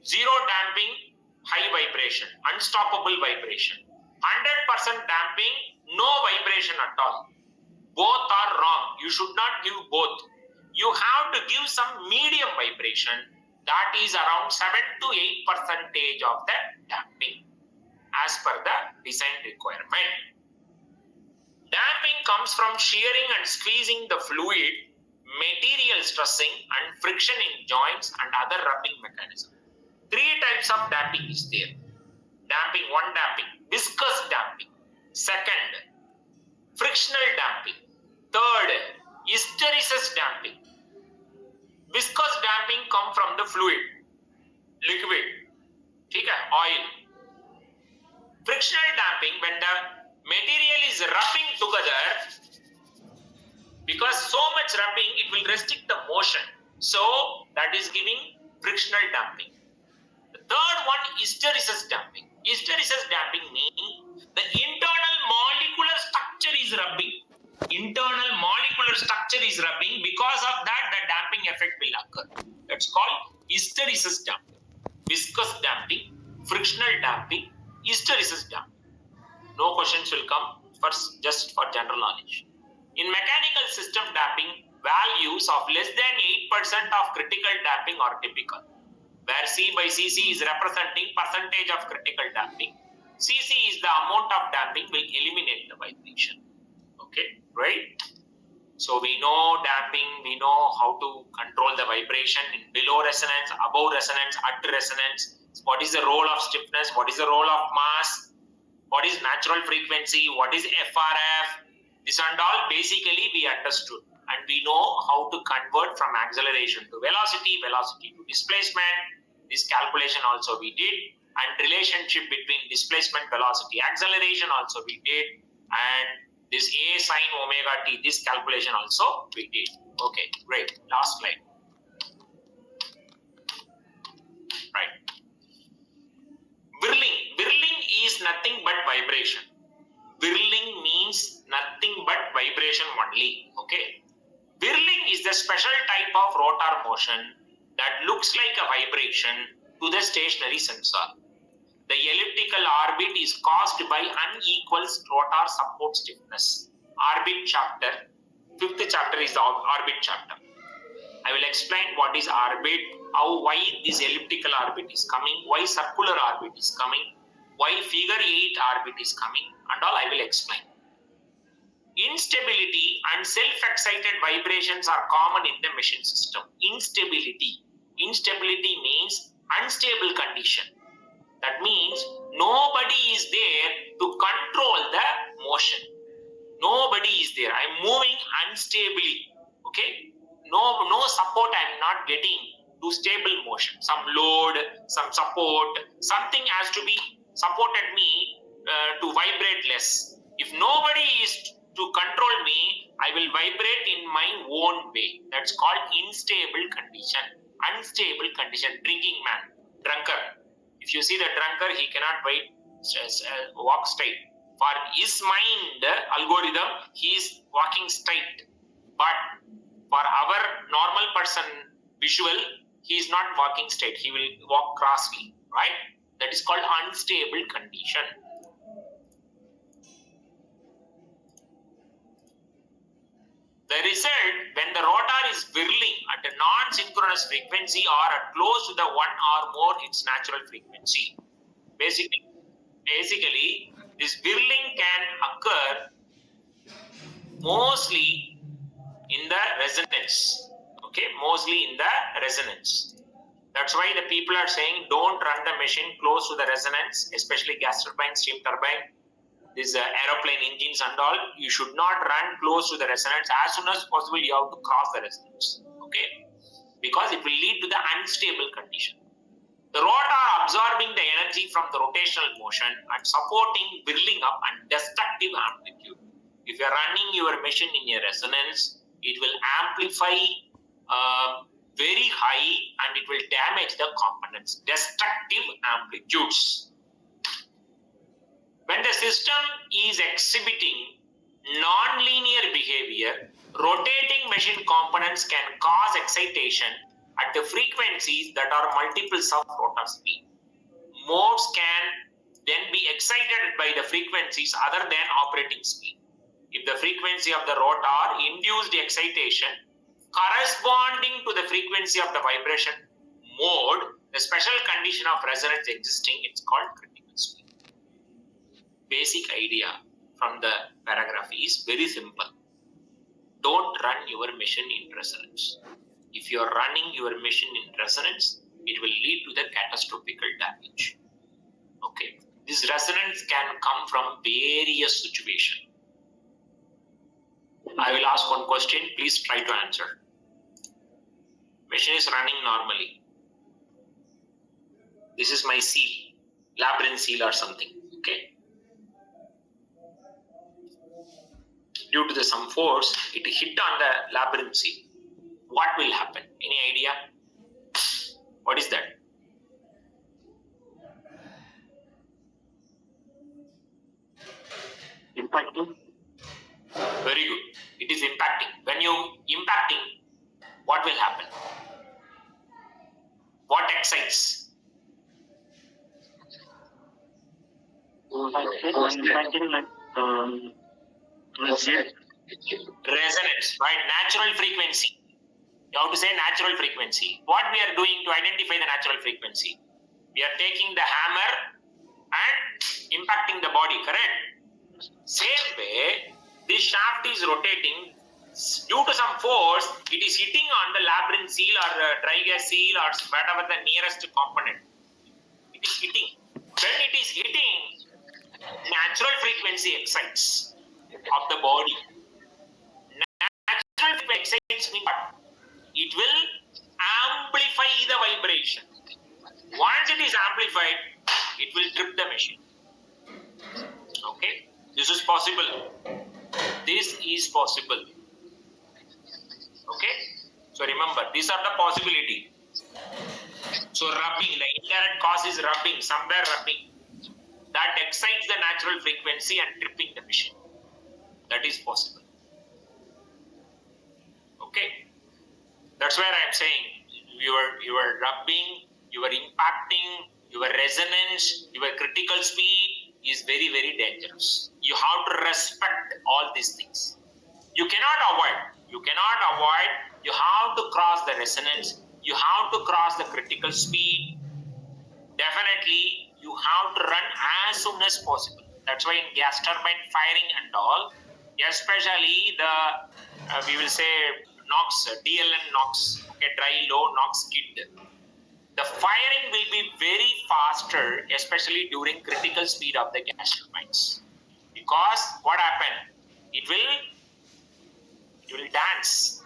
Zero damping, high vibration, unstoppable vibration. 100% damping, no vibration at all. Both are wrong. You should not give both. You have to give some medium vibration, that is around 7 to 8% of the damping as per the design requirement. Damping comes from shearing and squeezing the fluid, material stressing and friction in joints and other rubbing mechanism. Three types of damping is there. Damping, one damping, viscous damping. Second, frictional damping. Third, hysteresis damping. Viscous damping come from the fluid, liquid, oil. Frictional damping, when the material is rubbing together, because so much rubbing, it will restrict the motion. So that is giving frictional damping. The third one is hysteresis damping. Hysteresis damping means the internal molecular structure is rubbing. Internal molecular structure is rubbing. Because of that, the damping effect will occur. That's called hysteresis damping. Viscous damping, frictional damping, hysteresis damping. No questions will come, first just for general knowledge. In mechanical system damping, values of less than 8% of critical damping are typical. where C by Cc is representing percentage of critical damping. Cc is the amount of damping will eliminate the vibration. Okay, right? So we know damping, we know how to control the vibration in below resonance, above resonance, at resonance. What is the role of stiffness? What is the role of mass? What is natural frequency? What is FRF? This and all basically we understood, and we know how to convert from acceleration to velocity, velocity to displacement. This calculation also we did, and relationship between displacement, velocity, acceleration also we did, and this A sine omega t, this calculation also we did. Okay, great. Last slide. Right. Whirling. Whirling is nothing but vibration. Whirling means nothing but vibration only. Okay. Whirling is the special type of rotor motion that looks like a vibration to the stationary sensor. The elliptical orbit is caused by unequal rotor support stiffness. Orbit chapter, 5th chapter is the orbit chapter. I will explain what is orbit, why this elliptical orbit is coming, why circular orbit is coming, why figure 8 orbit is coming, and all I will explain. Instability and self-excited vibrations are common in the machine system. Instability. Instability means unstable condition. That means nobody is there to control the motion. Nobody is there. I am moving unstably. Okay? No support I am not getting to stable motion. Some load, some support, something has to be supported me to vibrate less. If nobody is to control me, I will vibrate in my own way. That's called unstable condition. Unstable condition. Drinking man, drunkard. If you see the drunkard, he cannot walk straight. For his mind algorithm, he is walking straight. But for our normal person visual, he is not walking straight. He will walk crossly, right? That is called unstable condition. The result, when the rotor is whirling at a non-synchronous frequency or at close to the one or more its natural frequency. Basically, this whirling can occur mostly in the resonance. Okay, mostly in the resonance. That's why the people are saying don't run the machine close to the resonance, especially gas turbine, steam turbine. These aeroplane engines and all, you should not run close to the resonance. As soon as possible, you have to cross the resonance. Okay? Because it will lead to the unstable condition. The rotor absorbing the energy from the rotational motion and supporting whirling up and destructive amplitude. If you are running your machine in a resonance, it will amplify very high and it will damage the components. Destructive amplitudes. When the system is exhibiting non-linear behavior, rotating machine components can cause excitation at the frequencies that are multiples of rotor speed. Modes can then be excited by the frequencies other than operating speed. If the frequency of the rotor induced excitation corresponding to the frequency of the vibration mode, the special condition of resonance existing, it's called critical speed. Basic idea from the paragraph is very simple. Don't run your machine in resonance. If you are running your machine in resonance, it will lead to the catastrophic damage. Okay. This resonance can come from various situations. I will ask one question. Please try to answer. Machine is running normally. This is my seal, labyrinth seal or something. Okay. Due to some force, it hit on the labyrinth seal. What will happen? Any idea? What is that? Impacting. Very good. It is impacting. When you impacting, what will happen? What excites? Impacting like Resonance, right? Natural frequency. You have to say natural frequency. What we are doing to identify the natural frequency? We are taking the hammer and impacting the body, correct? Same way, this shaft is rotating. Due to some force, it is hitting on the labyrinth seal or dry gas seal or whatever the nearest component. It is hitting. When it is hitting, natural frequency excites of the body. Natural frequency excites means what? It will amplify the vibration. Once it is amplified, it will trip the machine. Okay, this is possible. This is possible. Okay, so remember, these are the possibility. So rubbing, the indirect cause is rubbing, somewhere rubbing. That excites the natural frequency and tripping the machine. That is possible. Okay, that's where I am saying your rubbing, your impacting, your resonance, your critical speed is very, very dangerous. You have to respect all these things. You cannot avoid. You have to cross the resonance. You have to cross the critical speed. Definitely, you have to run as soon as possible. That's why in gas turbine firing and all, especially the, we will say, NOx, DLN NOx, okay, dry low NOx skid. The firing will be very faster, especially during critical speed of the gas turbines. Because what happened? It will dance.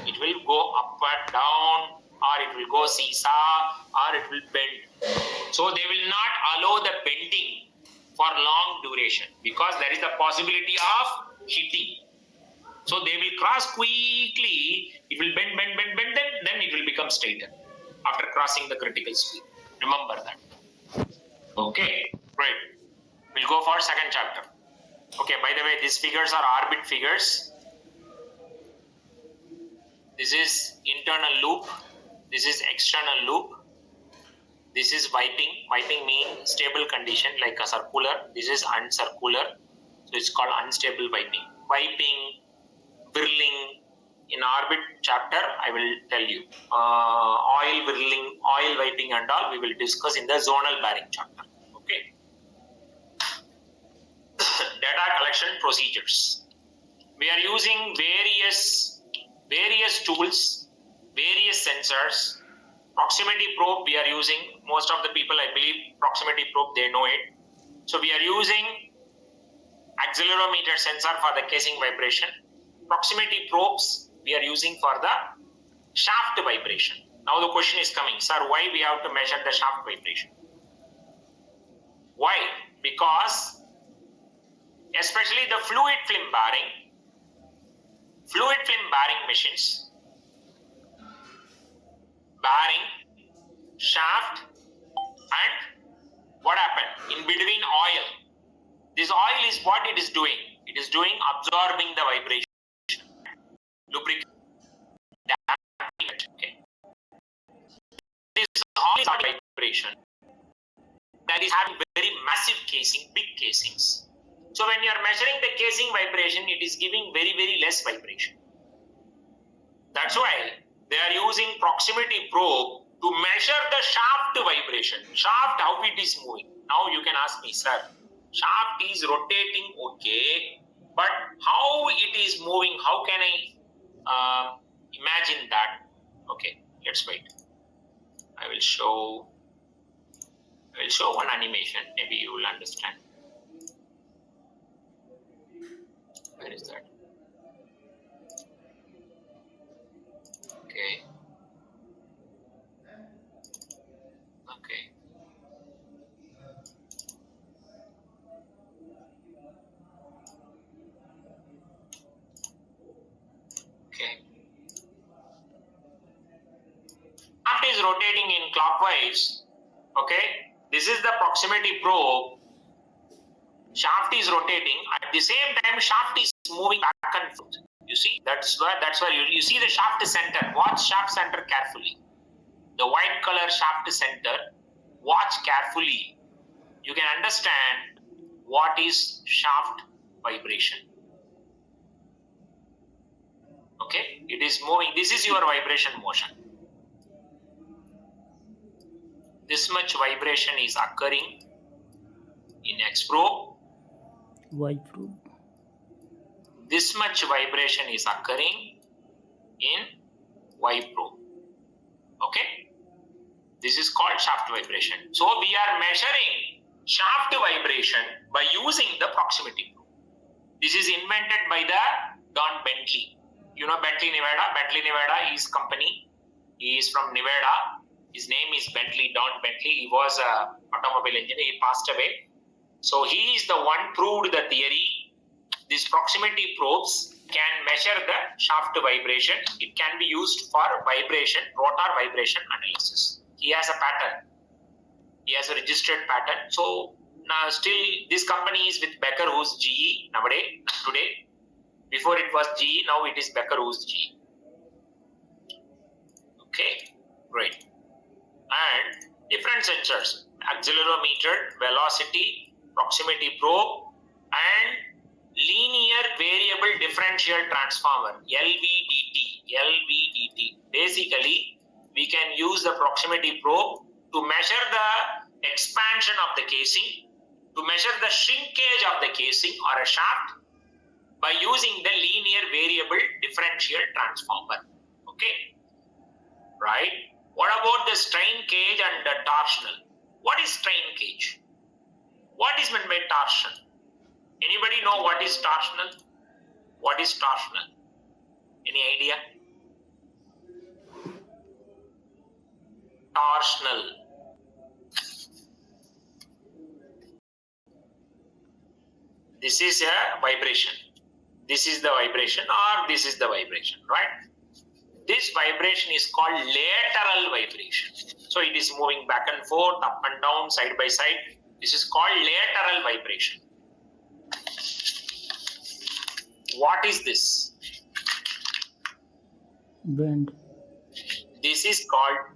It will go up and down, or it will go seesaw, or it will bend. So they will not allow the bending for long duration because there is the possibility of hitting. So they will cross quickly, it will bend, then it will become straighter after crossing the critical speed. Remember that. Okay, right. We'll go for second chapter. Okay, by the way, these figures are orbit figures. This is internal loop. This is external loop. This is wiping. Wiping means stable condition like a circular. This is uncircular. So it's called unstable wiping. Wiping, whirling. In orbit chapter, I will tell you. Oil whirling, oil wiping and all, we will discuss in the zonal bearing chapter. Okay. Data collection procedures. We are using various tools, various sensors. Proximity probe we are using. Most of the people, I believe, proximity probe, they know it. So we are using accelerometer sensor for the casing vibration. Proximity probes we are using for the shaft vibration. Now the question is coming, sir, why we have to measure the shaft vibration? Why? Because especially the fluid film bearing machines, bearing, shaft, and what happened? In between oil. This oil is what it is doing. It is doing absorbing the vibration. Lubricant. Okay. This oil is vibration. That is having very massive casing, big casings. So when you are measuring the casing vibration, it is giving very, very less vibration. That's why they are using proximity probe to measure the shaft vibration. Shaft, how it is moving. Now you can ask me, sir, shaft is rotating, okay, but how it is moving, how can I imagine that? Okay, let's wait. I will show one animation, maybe you will understand. Where is that? Okay. Okay. Okay. Shaft is rotating in clockwise. Okay. This is the proximity probe. Shaft is rotating. At the same time, shaft is moving back and forth. You see, that's where you see the shaft center. Watch shaft center carefully. The white color shaft center. Watch carefully. You can understand what is shaft vibration. Okay. It is moving. This is your vibration motion. This much vibration is occurring in X probe. Y probe. This much vibration is occurring in Y probe. Okay? This is called shaft vibration. So we are measuring shaft vibration by using the proximity probe. This is invented by the Don Bentley. You know Bentley, Nevada? Bentley, Nevada is company. He is from Nevada. His name is Bentley, Don Bentley. He was an automobile engineer. He passed away. So he is the one proved the theory. These proximity probes can measure the shaft vibration. It can be used for vibration, rotor vibration analysis. He has a pattern. He has a registered pattern. So now still this company is with Becker, who's GE nowadays, today. Before it was GE, now it is Becker, who's GE. Okay, great. And different sensors, accelerometer, velocity, proximity probe, and linear variable differential transformer, LVDT. Basically, we can use the proximity probe to measure the expansion of the casing, to measure the shrinkage of the casing or a shaft by using the linear variable differential transformer. Okay, right? What about the strain gauge and the torsional? What is strain gauge? What is meant by torsion? Anybody know what is torsional? What is torsional? Any idea? Torsional. This is a vibration. This is the vibration or this is the vibration, right? This vibration is called lateral vibration. So it is moving back and forth, up and down, side by side. This is called lateral vibration. What is this? Bend. This is called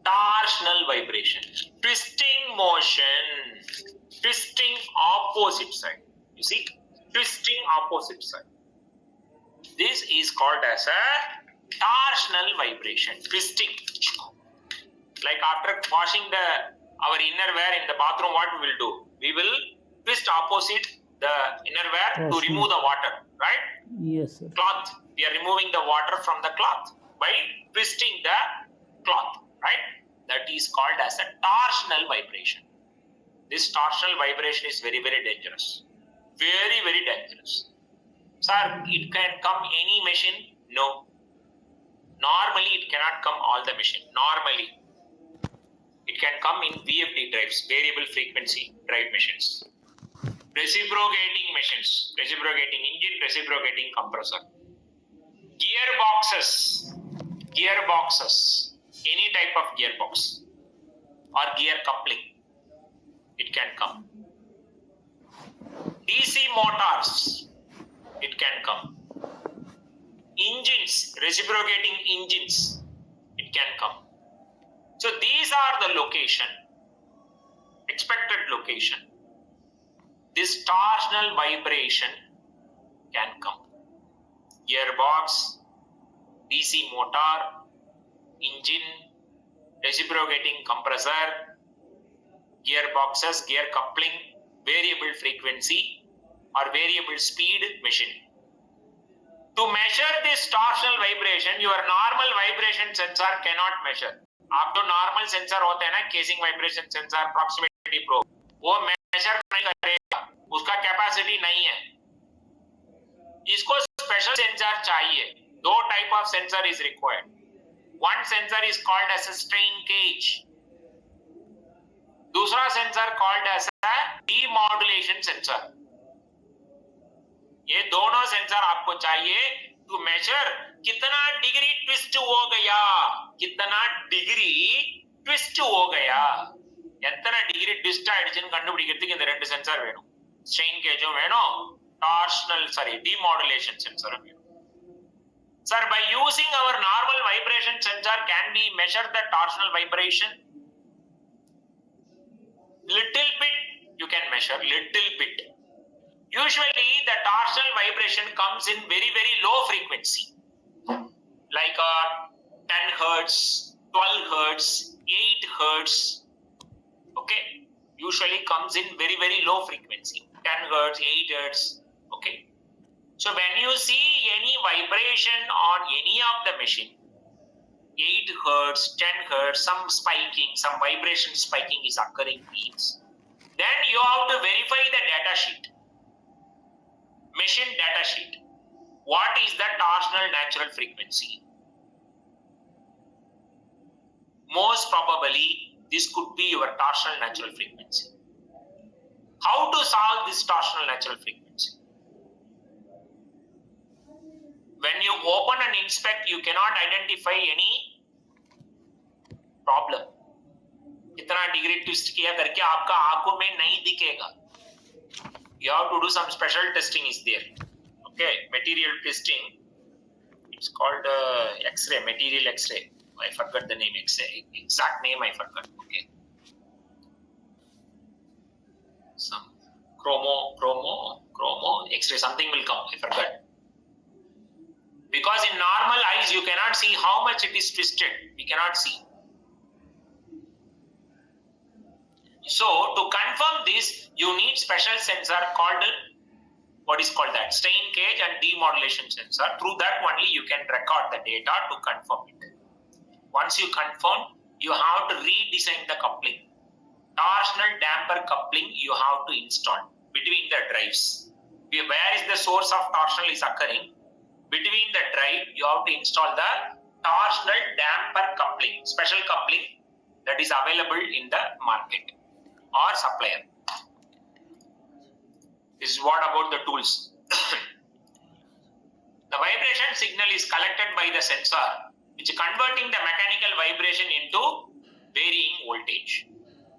torsional vibration. Twisting motion. Twisting opposite side. You see? Twisting opposite side. This is called as a torsional vibration. Twisting. Like after washing our innerwear in the bathroom, what we will do? We will twist opposite the innerwear to remove the water, right? Yes, sir. Cloth. We are removing the water from the cloth by twisting the cloth, right? That is called as a torsional vibration. This torsional vibration is very, very dangerous. Very, very dangerous. Sir, it can come any machine? No. Normally, it cannot come all the machine. Normally, it can come in VFD drives, variable frequency drive machines. Reciprocating machines, reciprocating engine, reciprocating compressor. Gearboxes, any type of gearbox or gear coupling, it can come. DC motors, it can come. Engines, reciprocating engines, it can come. So these are the location, expected location. This torsional vibration can come. Gearbox, DC motor, engine, reciprocating compressor, gearboxes, gear coupling, variable frequency or variable speed machine. To measure this torsional vibration, your normal vibration sensor cannot measure. आप जो normal sensor होते हैं ना, casing vibration sensor, proximity probe, वो measure नहीं करेगा, उसका capacity नहीं है. इसको special sensor चाहिए. दो type of sensor is required. One sensor is called as a strain gauge. दूसरा sensor called as a demodulation sensor. ये दोनों सेंसर आपको चाहिए टू मेजर कितना डिग्री ट्विस्ट हो गया, कितना डिग्री ट्विस्ट हो गया, எத்தனை டிகிரி ட்விஸ்ட் ஆயிடுச்சுன்னு கண்டுபிடிக்கிறதுக்கு இந்த ரெண்டு சென்சார் வேணும். ஸ்ட்ரெயின் கேஜும் வேணும், demodulation sensor வேணும். Sir, by using our normal vibration sensor, can we measure the torsional vibration? Little bit you can measure, little bit. Usually the torsional vibration comes in very, very low frequency. like 10 hertz, 12 hertz, 8 hertz, okay, usually comes in very, very low frequency, 10 hertz, 8 hertz, okay. So when you see any vibration on any of the machine, 8 hertz, 10 hertz, some spiking, some vibration spiking is occurring means, then you have to verify the data sheet, machine data sheet. What is the torsional natural frequency? Most probably, this could be your torsional natural frequency. How to solve this torsional natural frequency? When you open and inspect, you cannot identify any problem. इतना degree twist किया करके आपका आंखों में नहीं दिखेगा. You have to do some special testing is there. Okay, material testing. It's called X-ray, material X-ray. I forgot the name X-ray. Exact name I forgot. Okay. Some chromo X-ray. Something will come. I forgot. Because in normal eyes you cannot see how much it is twisted. We cannot see. So to confirm this, you need special sensor called, what is called that, strain gauge and demodulation sensor. Through that only you can record the data to confirm it. Once you confirm, you have to redesign the coupling. Torsional damper coupling you have to install between the drives. Where is the source of torsional is occurring? Between the drive, you have to install the torsional damper coupling, special coupling that is available in the market or supplier. This is what about the tools. The vibration signal is collected by the sensor, which is converting the mechanical vibration into varying voltage.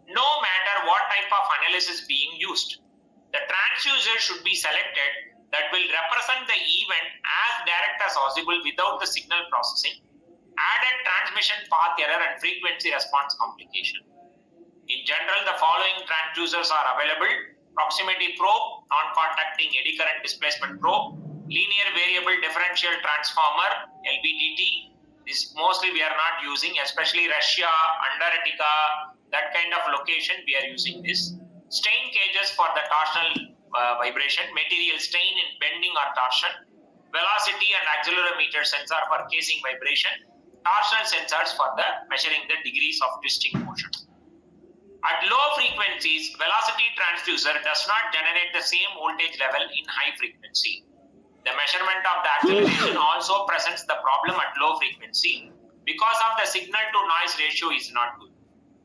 No matter what type of analysis being used, the transducer should be selected that will represent the event as direct as possible without the signal processing, added transmission path error and frequency response complication. In general, the following transducers are available: proximity probe, non-contacting eddy current displacement probe, linear variable differential transformer, LVDT. This mostly we are not using, especially Russia, Antarctica, that kind of location we are using this. Strain gauges for the torsional vibration, material strain in bending or torsion, velocity and accelerometer sensor for casing vibration, torsional sensors for the measuring the degrees of twisting motion. At low frequencies, velocity transducer does not generate the same voltage level in high frequency. The measurement of the acceleration also presents the problem at low frequency because of the signal to noise ratio is not good.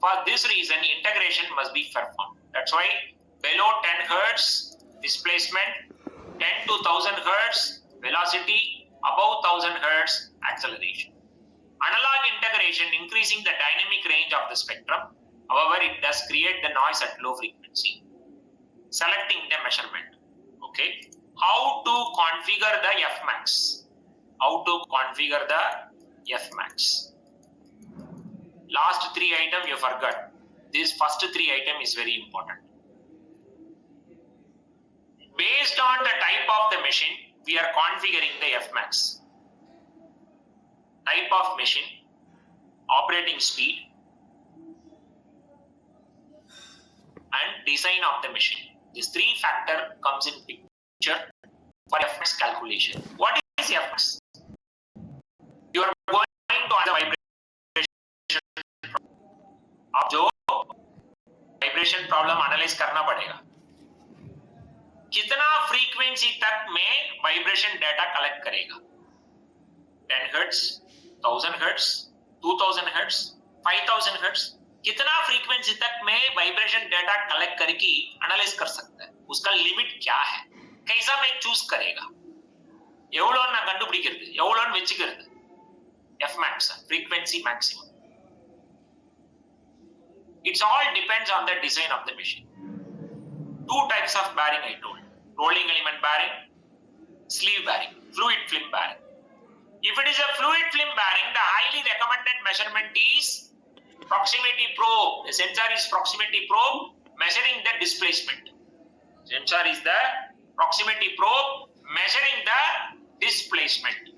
For this reason, integration must be performed. That's why below 10 Hertz displacement, 10 to 1000 Hertz velocity, above 1000 Hertz acceleration. Analog integration increasing the dynamic range of the spectrum. However, it does create the noise at low frequency. Selecting the measurement. Okay. How to configure the Fmax? How to configure the Fmax? Last 3 items you forgot. This first 3 items is very important. Based on the type of the machine, we are configuring the Fmax. Type of machine, operating speed, and design of the machine. This 3 factor comes in picture for Fmax calculation. What is Fmax? You are going to the vibration problem. अब जो vibration problem analyze करना पड़ेगा. कितना frequency तक में vibration data collect करेगा? 10 Hertz, 1000 Hertz, 2000 Hertz, 5000 Hertz. कितना frequency तक में वाइब्रेशन डाटा कलेक्ट करके एनालाइज कर सकता है, उसका लिमिट क्या है, कैसा मैं चूज करेगा, எவ்வளவு நான் கண்டுபிடிக்கிறது, எவ்வளவுன்னு வெச்சுக்கிறது, Fmax frequency maximum. It's all depends on the design of the machine. 2 types of bearing I told: rolling element bearing, sleeve bearing, fluid film bearing. If it is a fluid film bearing, the highly recommended measurement is proximity probe. The sensor is proximity probe measuring the displacement. Sensor is the proximity probe measuring the displacement.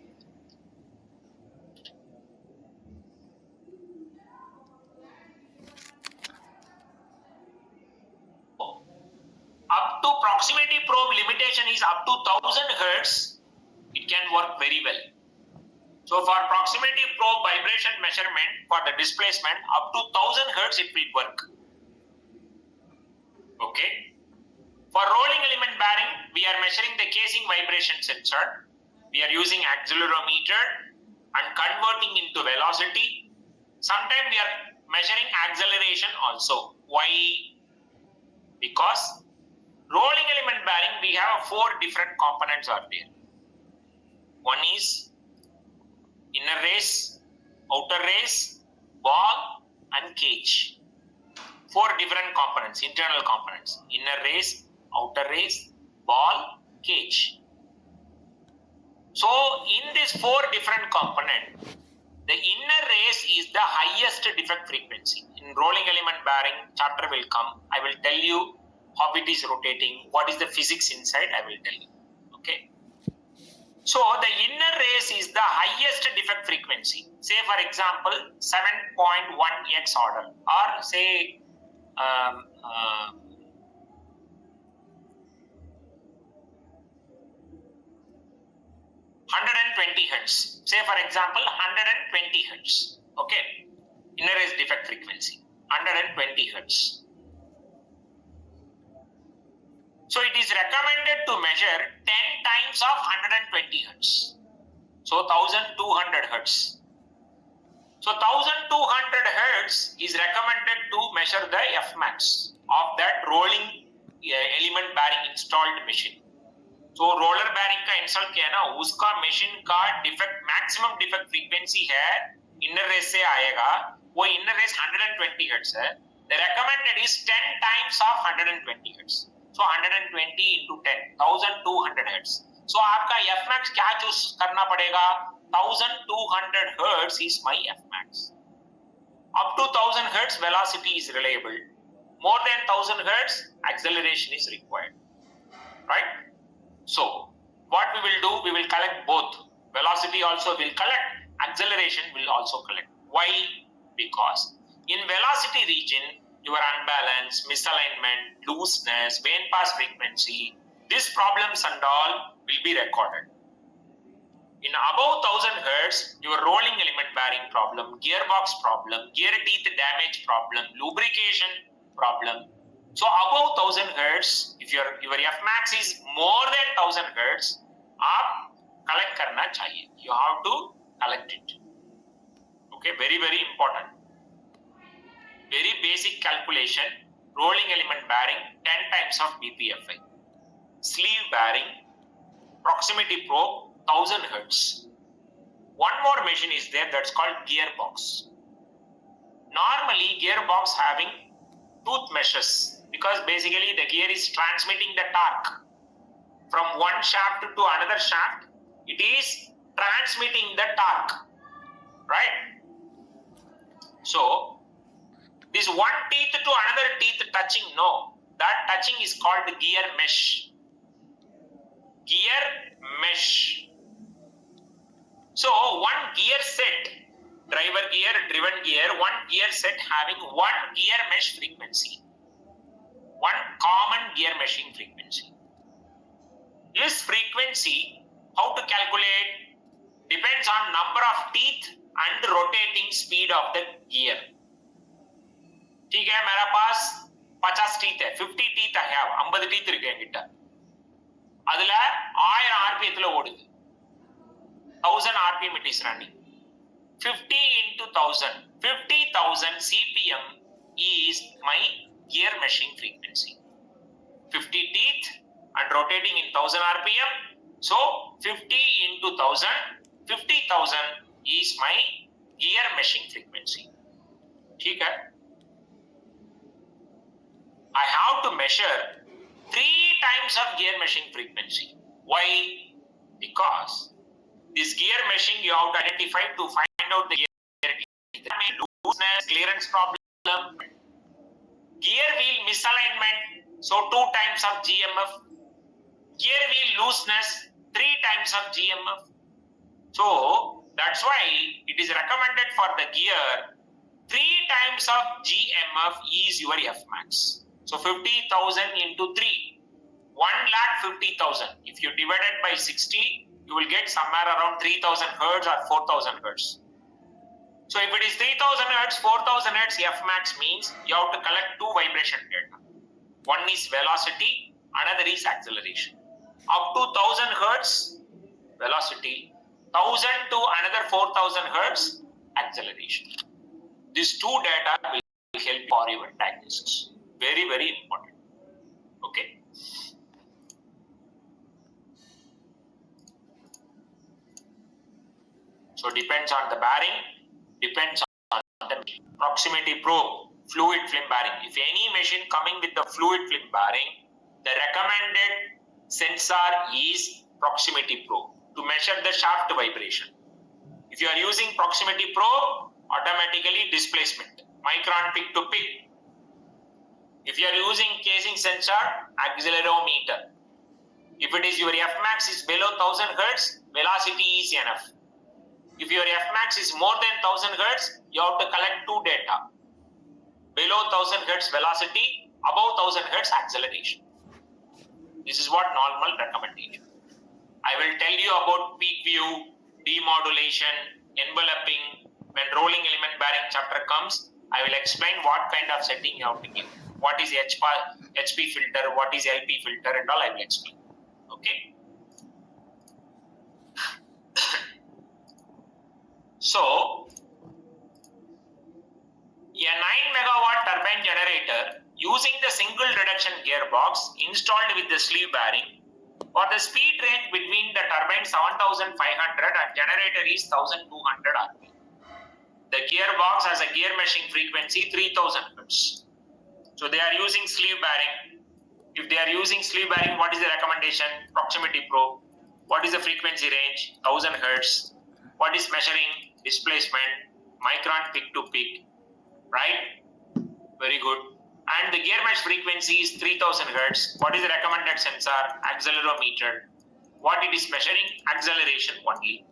probe limitation is up to 1000 hertz, it can work very well. So for proximity probe vibration measurement for the displacement, up to 1000 hertz it will work. Okay. For rolling element bearing, we are measuring the casing vibration sensor. We are using accelerometer and converting into velocity. Sometimes we are measuring acceleration also. Why? Because rolling element bearing, we have 4 different components are there. One is inner race, outer race, ball and cage. 4 different components, internal components. Inner race, outer race, ball, cage. So in these 4 different components, the inner race is the highest defect frequency. In rolling element bearing, chapter will come. I will tell you how it is rotating, what is the physics inside, I will tell you. Okay. So the inner race is the highest defect frequency. Say for example, 7.1x order, or say 120 hertz. Say for example 120 hertz. Okay. Inner race defect frequency 120 hertz. So it is recommended to measure 10 times of 120 hertz. So 1200 hertz. So 1200 hertz is recommended to measure the Fmax of that rolling element bearing installed machine. So roller bearing का install किया ना, उसका machine का defect maximum defect frequency है inner race से आएगा, वो inner race 120 hertz है. The recommended is 10 times of 120 hertz. So 120 into 10, 1200 hertz. So आपका Fmax क्या चूज करना पड़ेगा? 1200 hertz is my Fmax. Up to 1000 hertz velocity is reliable. More than 1000 hertz acceleration is required. Right? So, what we will do, we will collect both. Velocity also will collect, acceleration will also collect. Why? Because in velocity region, your unbalance, misalignment, looseness, vane pass frequency, these problems and all will be recorded. In above 1000 hertz, your rolling element bearing problem, gearbox problem, gear teeth damage problem, lubrication problem. So above 1000 hertz, if your Fmax is more than 1000 hertz, आप collect करना चाहिए. You have to collect it. Okay, very very important. Very basic calculation. Rolling element bearing 10 times of BPFI. Sleeve bearing, proximity probe 1000 hertz. One more machine is there that's called gearbox. Normally gearbox having tooth meshes. Because basically the gear is transmitting the torque from one shaft to another shaft. It is transmitting the torque, right? So this one teeth to another teeth touching, no, that touching is called gear mesh. Gear mesh. So one gear set, driver gear, driven gear, one gear set having one gear mesh frequency. One common gear meshing frequency. This frequency, how to calculate, depends on number of teeth and rotating speed of the gear. ठीक है, मेरा पास 50 teeth है, 50 teeth I have, 50 teeth இருக்கு என்கிட்ட. அதுல 1000 RPM ஓடுது. 1000 RPM it is running. 50 into 1000, 50,000 CPM is my gear meshing frequency. 50 teeth and rotating in 1000 RPM. So 50 into 1000, 50,000 is my gear meshing frequency. ठीक है? I have to measure 3 times of gear meshing frequency. Why? Because this gear meshing you have to identify to find out the gear looseness, clearance problem, gear wheel misalignment, so 2 times of GMF, gear wheel looseness, 3 times of GMF. So that's why it is recommended for the gear 3 times of GMF is your Fmax. So 50,000 into 3. 1,50,000. If you divide it by 60, you will get somewhere around 3,000 hertz or 4,000 hertz. So if it is 3,000 hertz, 4,000 hertz, Fmax means you have to collect two vibration data. One is velocity, another is acceleration. Up to 1,000 hertz, velocity, 1,000 to another 4,000 hertz, acceleration. These two data will help for your diagnosis. Very, very important. Okay. So depends on the bearing, depends on the proximity probe, fluid film bearing. If any machine coming with the fluid film bearing, the recommended sensor is proximity probe to measure the shaft vibration. If you are using proximity probe, automatically displacement, micron peak to peak. If you are using casing sensor, accelerometer. If it is your Fmax is below 1,000 hertz, velocity is enough. If your Fmax is more than 1,000 hertz, you have to collect two data. Below 1,000 hertz velocity, above 1,000 hertz acceleration. This is what normal recommendation. I will tell you about peak view, demodulation, enveloping. When rolling element bearing chapter comes, I will explain what kind of setting you have to give. What is HP filter, what is LP filter, and all I will explain. Okay. So, a 9 megawatt turbine generator using the single reduction gearbox installed with the sleeve bearing for the speed range between the turbine 7,500 and generator is 1,200 RPM. The gearbox has a gear meshing frequency 3,000 Hz. So they are using sleeve bearing. If they are using sleeve bearing, what is the recommendation? Proximity probe. What is the frequency range? 1,000 Hz. What is measuring? Displacement, micron peak to peak, right? Very good. And the gear mesh frequency is 3,000 Hz. What is the recommended sensor? Accelerometer. What it is measuring? Acceleration only.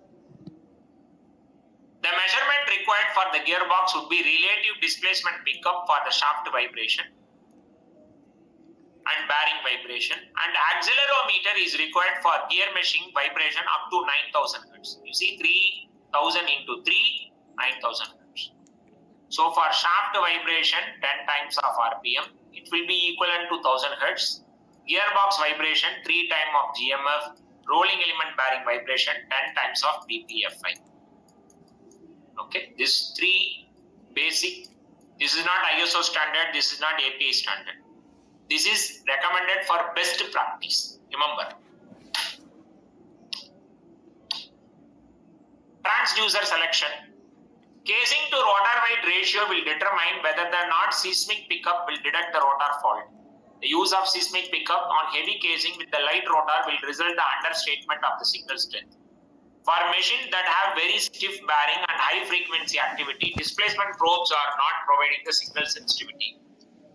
The measurement required for the gearbox would be relative displacement pickup for the shaft vibration and bearing vibration, and accelerometer is required for gear meshing vibration up to 9,000 Hz. You see 3,000 into 3, 9,000 Hz. So for shaft vibration, 10 times of RPM, it will be equivalent to 1,000 Hz. Gearbox vibration, 3 times of GMF. Rolling element bearing vibration, 10 times of BPFI. Okay, this three basic, this is not ISO standard, this is not API standard. This is recommended for best practice. Remember. Transducer selection. Casing to rotor weight ratio will determine whether the not seismic pickup will detect the rotor fault. The use of seismic pickup on heavy casing with the light rotor will result in the understatement of the signal strength. For machines that have very stiff bearing and high frequency activity, displacement probes are not providing the signal sensitivity.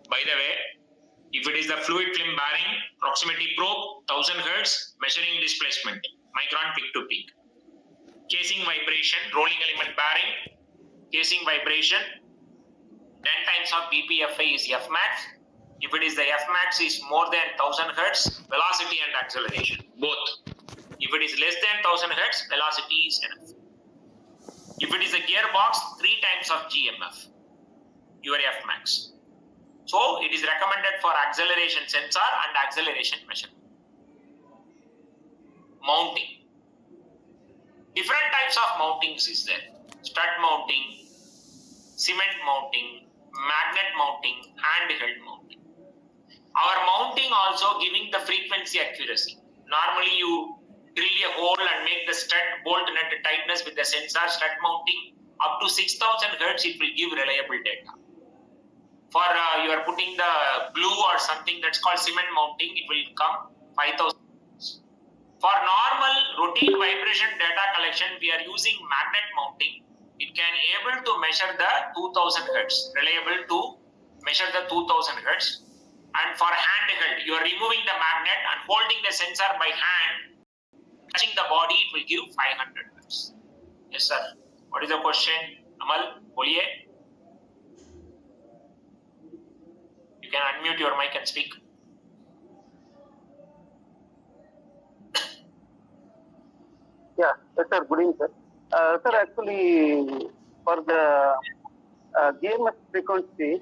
By the way, if it is the fluid film bearing, proximity probe, 1,000 Hz, measuring displacement, micron peak to peak. Casing vibration, rolling element bearing, casing vibration, 10 times of BPFI is Fmax. If it is the Fmax is more than 1,000 Hz, velocity and acceleration, both. If it is less than 1,000 Hz, velocity is enough. If it is a gearbox, 3 times of GMF, your Fmax. So it is recommended for acceleration sensor and acceleration measurement. Mounting. Different types of mountings is there. Stud mounting, cement mounting, magnet mounting, handheld mounting. Our mounting also giving the frequency accuracy. Normally you drill a hole and make the stud bolt nut tightness with the sensor stud mounting. Up to 6,000 Hz it will give reliable data. For you are putting the glue or something that's called cement mounting, it will come 5,000. For normal routine vibration data collection, we are using magnet mounting. It can able to measure the 2,000 Hz, reliable to measure the 2,000 Hz. And for handheld, you are removing the magnet and holding the sensor by hand, touching the body, it will give 500 Hz. Yes, sir. What is the question? Amal, boliye. You can unmute your mic and speak. Yeah, sir, good evening, sir. Sir, actually, for the GMS frequency,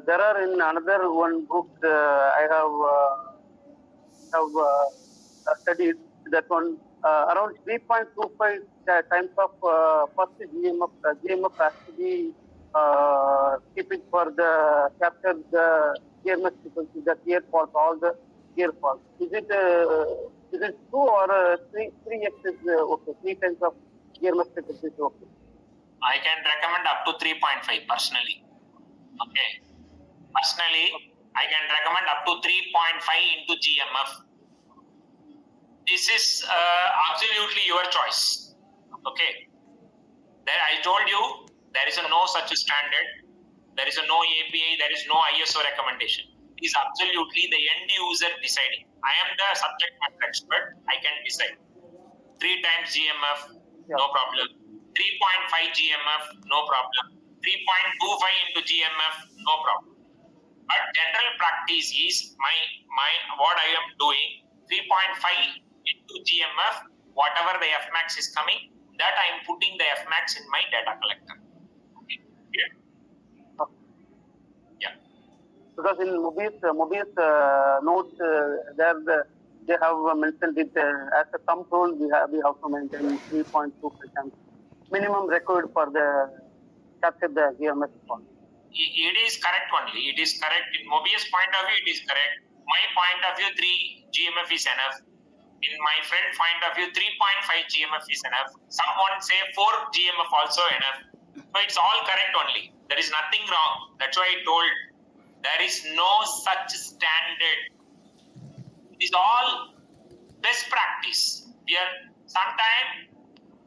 there are in another one book I have studied that one around 3.25 times of first GMF has to be keeping for the capture the GMS frequency, the gear fault, all the gear fault. Is it true or three X is okay? 3 times of GMS frequency is okay. I can recommend up to 3.5 personally. Okay. Personally, I can recommend up to 3.5 into GMF. This is absolutely your choice. Okay. There I told you there is no such standard. There is no API. There is no ISO recommendation. It is absolutely the end user deciding. I am the subject matter expert. I can decide. 3 times GMF, no problem. 3.5 GMF, no problem. 3.25 into GMF, no problem. But general practice is my what I am doing 3.5 into GMF, whatever the Fmax is coming, that I am putting the Fmax in my data collector. Okay. Yeah. Because in Mobius notes they have mentioned it as a thumb rule. We have to maintain 3.2% minimum required for the capture the GMS fault. It is correct only. It is correct. In Mobius point of view, it is correct. My point of view, 3 GMF is enough. In my friend point of view, 3.5 GMF is enough. Someone say 4 GMF also enough. So it's all correct only. There is nothing wrong. That's why I told there is no such standard. It is all best practice. We are sometime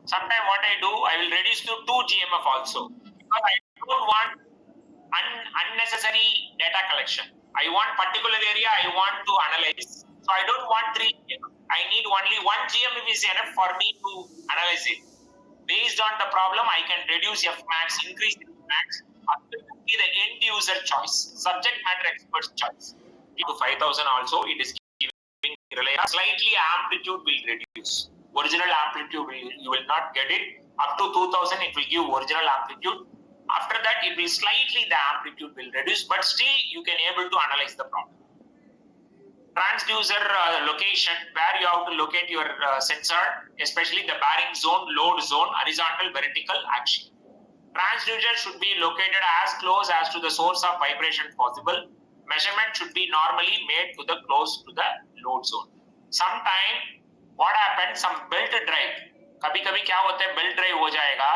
what I do, I will reduce to 2 GMF also. Because I don't want unnecessary data collection. I want particular area I want to analyze. So I don't want 3 GMF. I need only 1 GMF is enough for me to analyze it. Based on the problem, I can reduce Fmax, increase Fmax. Absolutely the end user choice, subject matter expert's choice. To 5,000 also, it is giving slightly amplitude will reduce. Original amplitude you will not get it. Up to 2,000, it will give original amplitude. After that, it will slightly the amplitude will reduce, but still you can able to analyze the problem. Transducer location, where you have to locate your sensor, especially the bearing zone, load zone, horizontal, vertical action. Transducer should be located as close as to the source of vibration possible. Measurement should be normally made to the close to the load zone. Sometime what happens, some belt drive, कभी-कभी क्या होता है, belt drive हो जाएगा,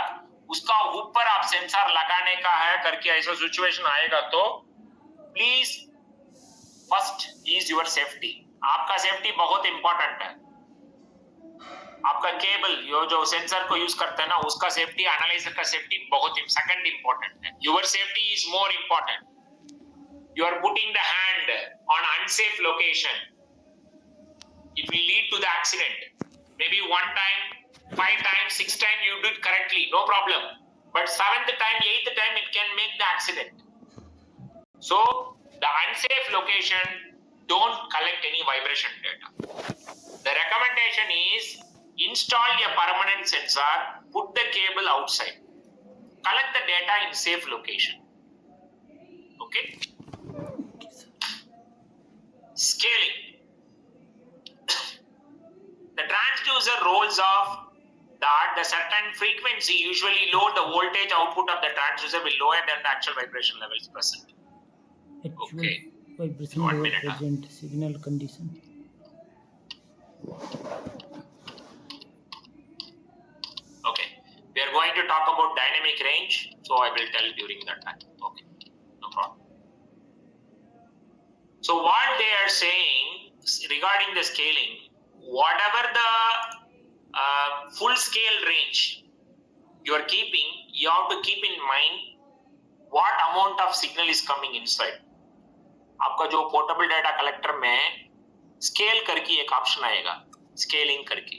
उसका ऊपर आप sensor लगाने का है करके ऐसा सिचुएशन आएगा तो please first is your safety. आपका सेफ्टी बहुत इंपॉर्टेंट है. आपका केबल जो सेंसर को यूज करते हैं ना, उसका सेफ्टी, एनालाइजर का सेफ्टी बहुत सेकंड इंपॉर्टेंट है. Your safety is more important. You are putting the hand on unsafe location. It will lead to the accident. Maybe 1 time, 5 times, 6 times you do it correctly, no problem. But 7th time, 8th time, it can make the accident. So the unsafe location, don't collect any vibration data. The recommendation is install a permanent sensor, put the cable outside, collect the data in safe location. Okay. Scaling. The transducer rolls off that the certain frequency, usually low, the voltage output of the transducer will lower than the actual vibration levels present. Actual Okay. vibration 1 level minute. present signal condition. Okay. We are going to talk about dynamic range, so I will tell during that time. Okay. No problem. So what they are saying regarding the scaling, whatever the full scale range you are keeping, you have to keep in mind what amount of signal is coming inside. आपका जो portable data collector में scale करके एक option आएगा, scaling करके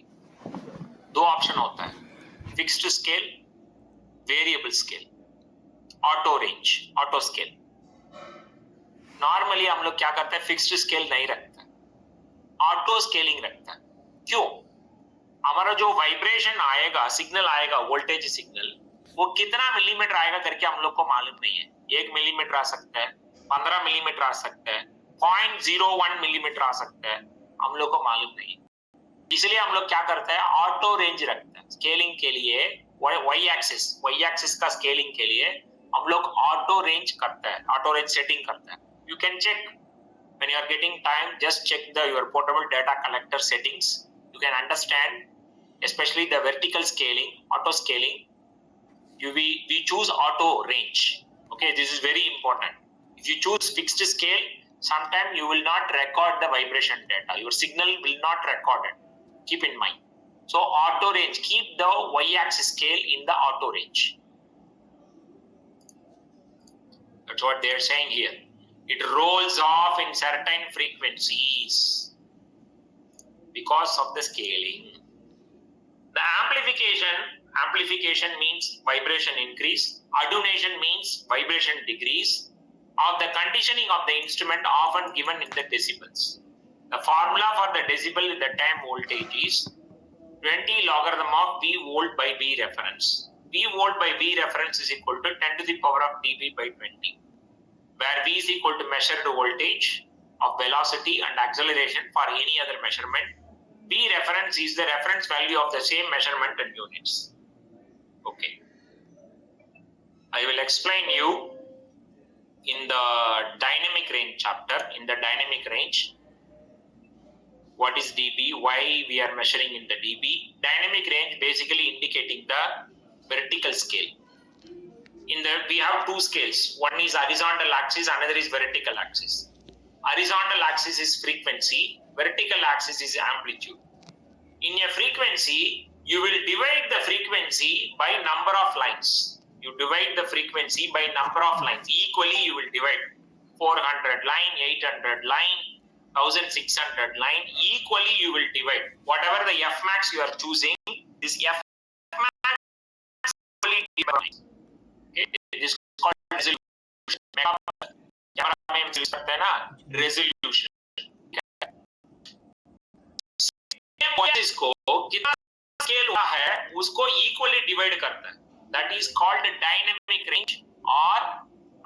2 option होता है, fixed scale, variable scale, auto range, auto scale. Normally हम लोग क्या करते हैं, फिक्स्ड स्केल नहीं रखते, ऑटो स्केलिंग रखते हैं. क्यों? हमारा जो वाइब्रेशन आएगा, सिग्नल आएगा, वोल्टेज सिग्नल, वो कितना मिलीमीटर आएगा करके हम लोग को मालूम नहीं है. 1 मिलीमीटर आ सकता है, 15 मिलीमीटर आ सकता है, 0.01 मिलीमीटर आ सकता है, हम लोग को मालूम नहीं है. इसलिए हम लोग क्या करते हैं, ऑटो रेंज रखते हैं स्केलिंग के लिए. वाई एक्सिस का स्केलिंग के लिए हम लोग ऑटो रेंज करते हैं, ऑटो रेंज सेटिंग करते हैं. You can check when you are getting time, just check your portable data collector settings. You can understand, especially the vertical scaling, auto scaling. We choose auto range. Okay, this is very important. If you choose fixed scale, sometimes you will not record the vibration data. Your signal will not record it. Keep in mind. So auto range, keep the y-axis scale in the auto range. That's what they are saying here. It rolls off in certain frequencies because of the scaling. The amplification means vibration increase. Attenuation means vibration decrease. Of the conditioning of the instrument often given in the decibels. The formula for the decibel in the time voltage is 20 logarithm of V volt by V reference. V volt by V reference is equal to 10 to the power of dB by 20. Where V is equal to measured voltage of velocity and acceleration for any other measurement. V reference is the reference value of the same measurement in units. Okay. I will explain you in the dynamic range chapter. In the dynamic range, what is dB, why we are measuring in the dB. Dynamic range basically indicating the vertical scale. We have two scales. One is horizontal axis, another is vertical axis. Horizontal axis is frequency, vertical axis is amplitude. In a frequency, you will divide the frequency by number of lines. You divide the frequency by number of lines. Equally, you will divide 400 line, 800 line, 1600 line. Equally, you will divide. Whatever the F max you are choosing, this F max equally divided. Okay, this is called resolution. Camera में use करते हैं ना, resolution. इसको कितना scale हुआ है उसको equally divide करता है. That is called dynamic range or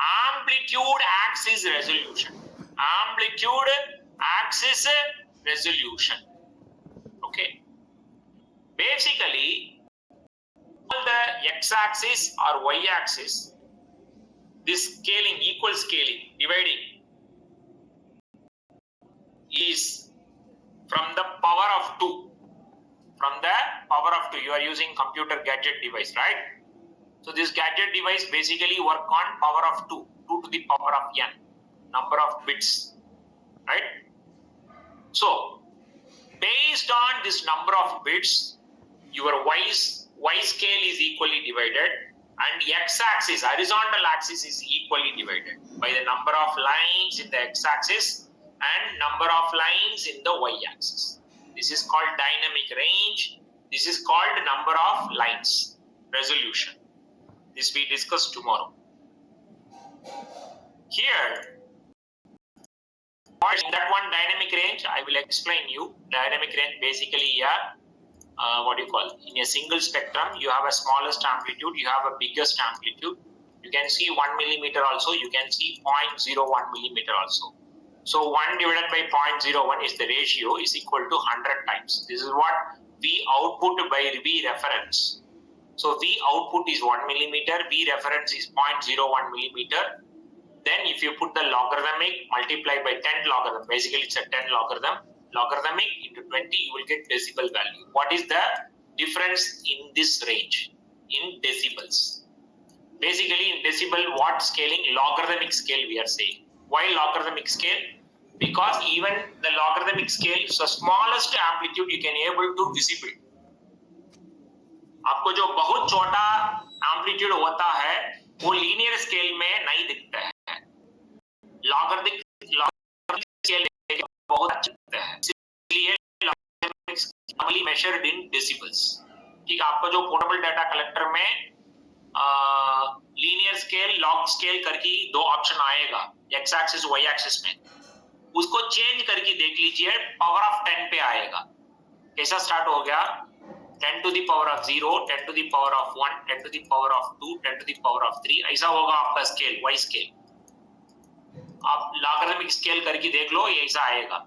amplitude axis resolution. Amplitude axis resolution. Okay. Basically, all the x-axis or y-axis, this scaling, equal scaling, dividing is from the power of 2. From the power of 2, you are using computer gadget device, right? So this gadget device basically work on power of 2, 2 to the power of n, number of bits, right? So based on this number of bits, your y scale is equally divided, and x-axis, horizontal axis is equally divided by the number of lines in the x-axis and number of lines in the y-axis. This is called dynamic range. This is called number of lines, resolution. This we discuss tomorrow. Here, in that one dynamic range, I will explain you. Dynamic range basically, what do you call? In a single spectrum, you have a smallest amplitude, you have a biggest amplitude. You can see 1 millimeter also, you can see 0.01 millimeter also. So 1 divided by 0.01 is the ratio is equal to 100 times. This is what V output by V reference. So V output is 1 millimeter, V reference is 0.01 millimeter. Then if you put the logarithmic, multiply by 10 logarithm, basically it's a 10 logarithm, logarithmic into 20, you will get decibel value. What is the difference in this range? In decibels. Basically in decibel, what scaling? Logarithmic scale we are saying. Why logarithmic scale? Because even the logarithmic scale is the smallest amplitude you can able to visible. आपको जो बहुत छोटा amplitude होता है वो linear scale में नहीं दिखता है. लॉगरिथमिक स्केल बहुत अच्छा दिखता है, इसलिए logarithmic normally measured in decibels. ठीक, आपको जो पोर्टेबल डाटा कलेक्टर में लीनियर स्केल, लॉग स्केल करके दो ऑप्शन आएगा एक्स एक्सिस वाई एक्सिस में, उसको चेंज करके देख लीजिए, पावर ऑफ 10 पे आएगा. कैसा स्टार्ट हो गया? 10 to the power of 0, 10 to the power of 1, 10 to the power of 2, 10 to the power of 3, ऐसा होगा आपका स्केल, y स्केल. आप लॉगरिथमिक स्केल करके देख लो, ये ऐसा आएगा.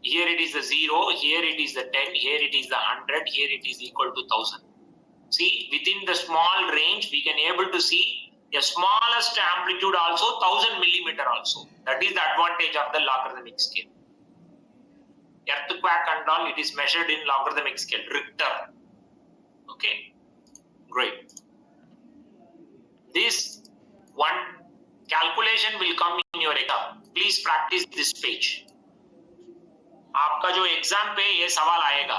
Here it is the 0, here it is the 10, here it is the 100, here it is equal to 1000. See, within the small range, we can able to see a smallest amplitude also, 1000 millimeter also. That is the advantage of the logarithmic scale. Earthquake and all, it is measured in logarithmic scale, Richter. Okay, great. This one calculation will come in your exam. Please practice this page. आपका जो exam पे ये सवाल आएगा,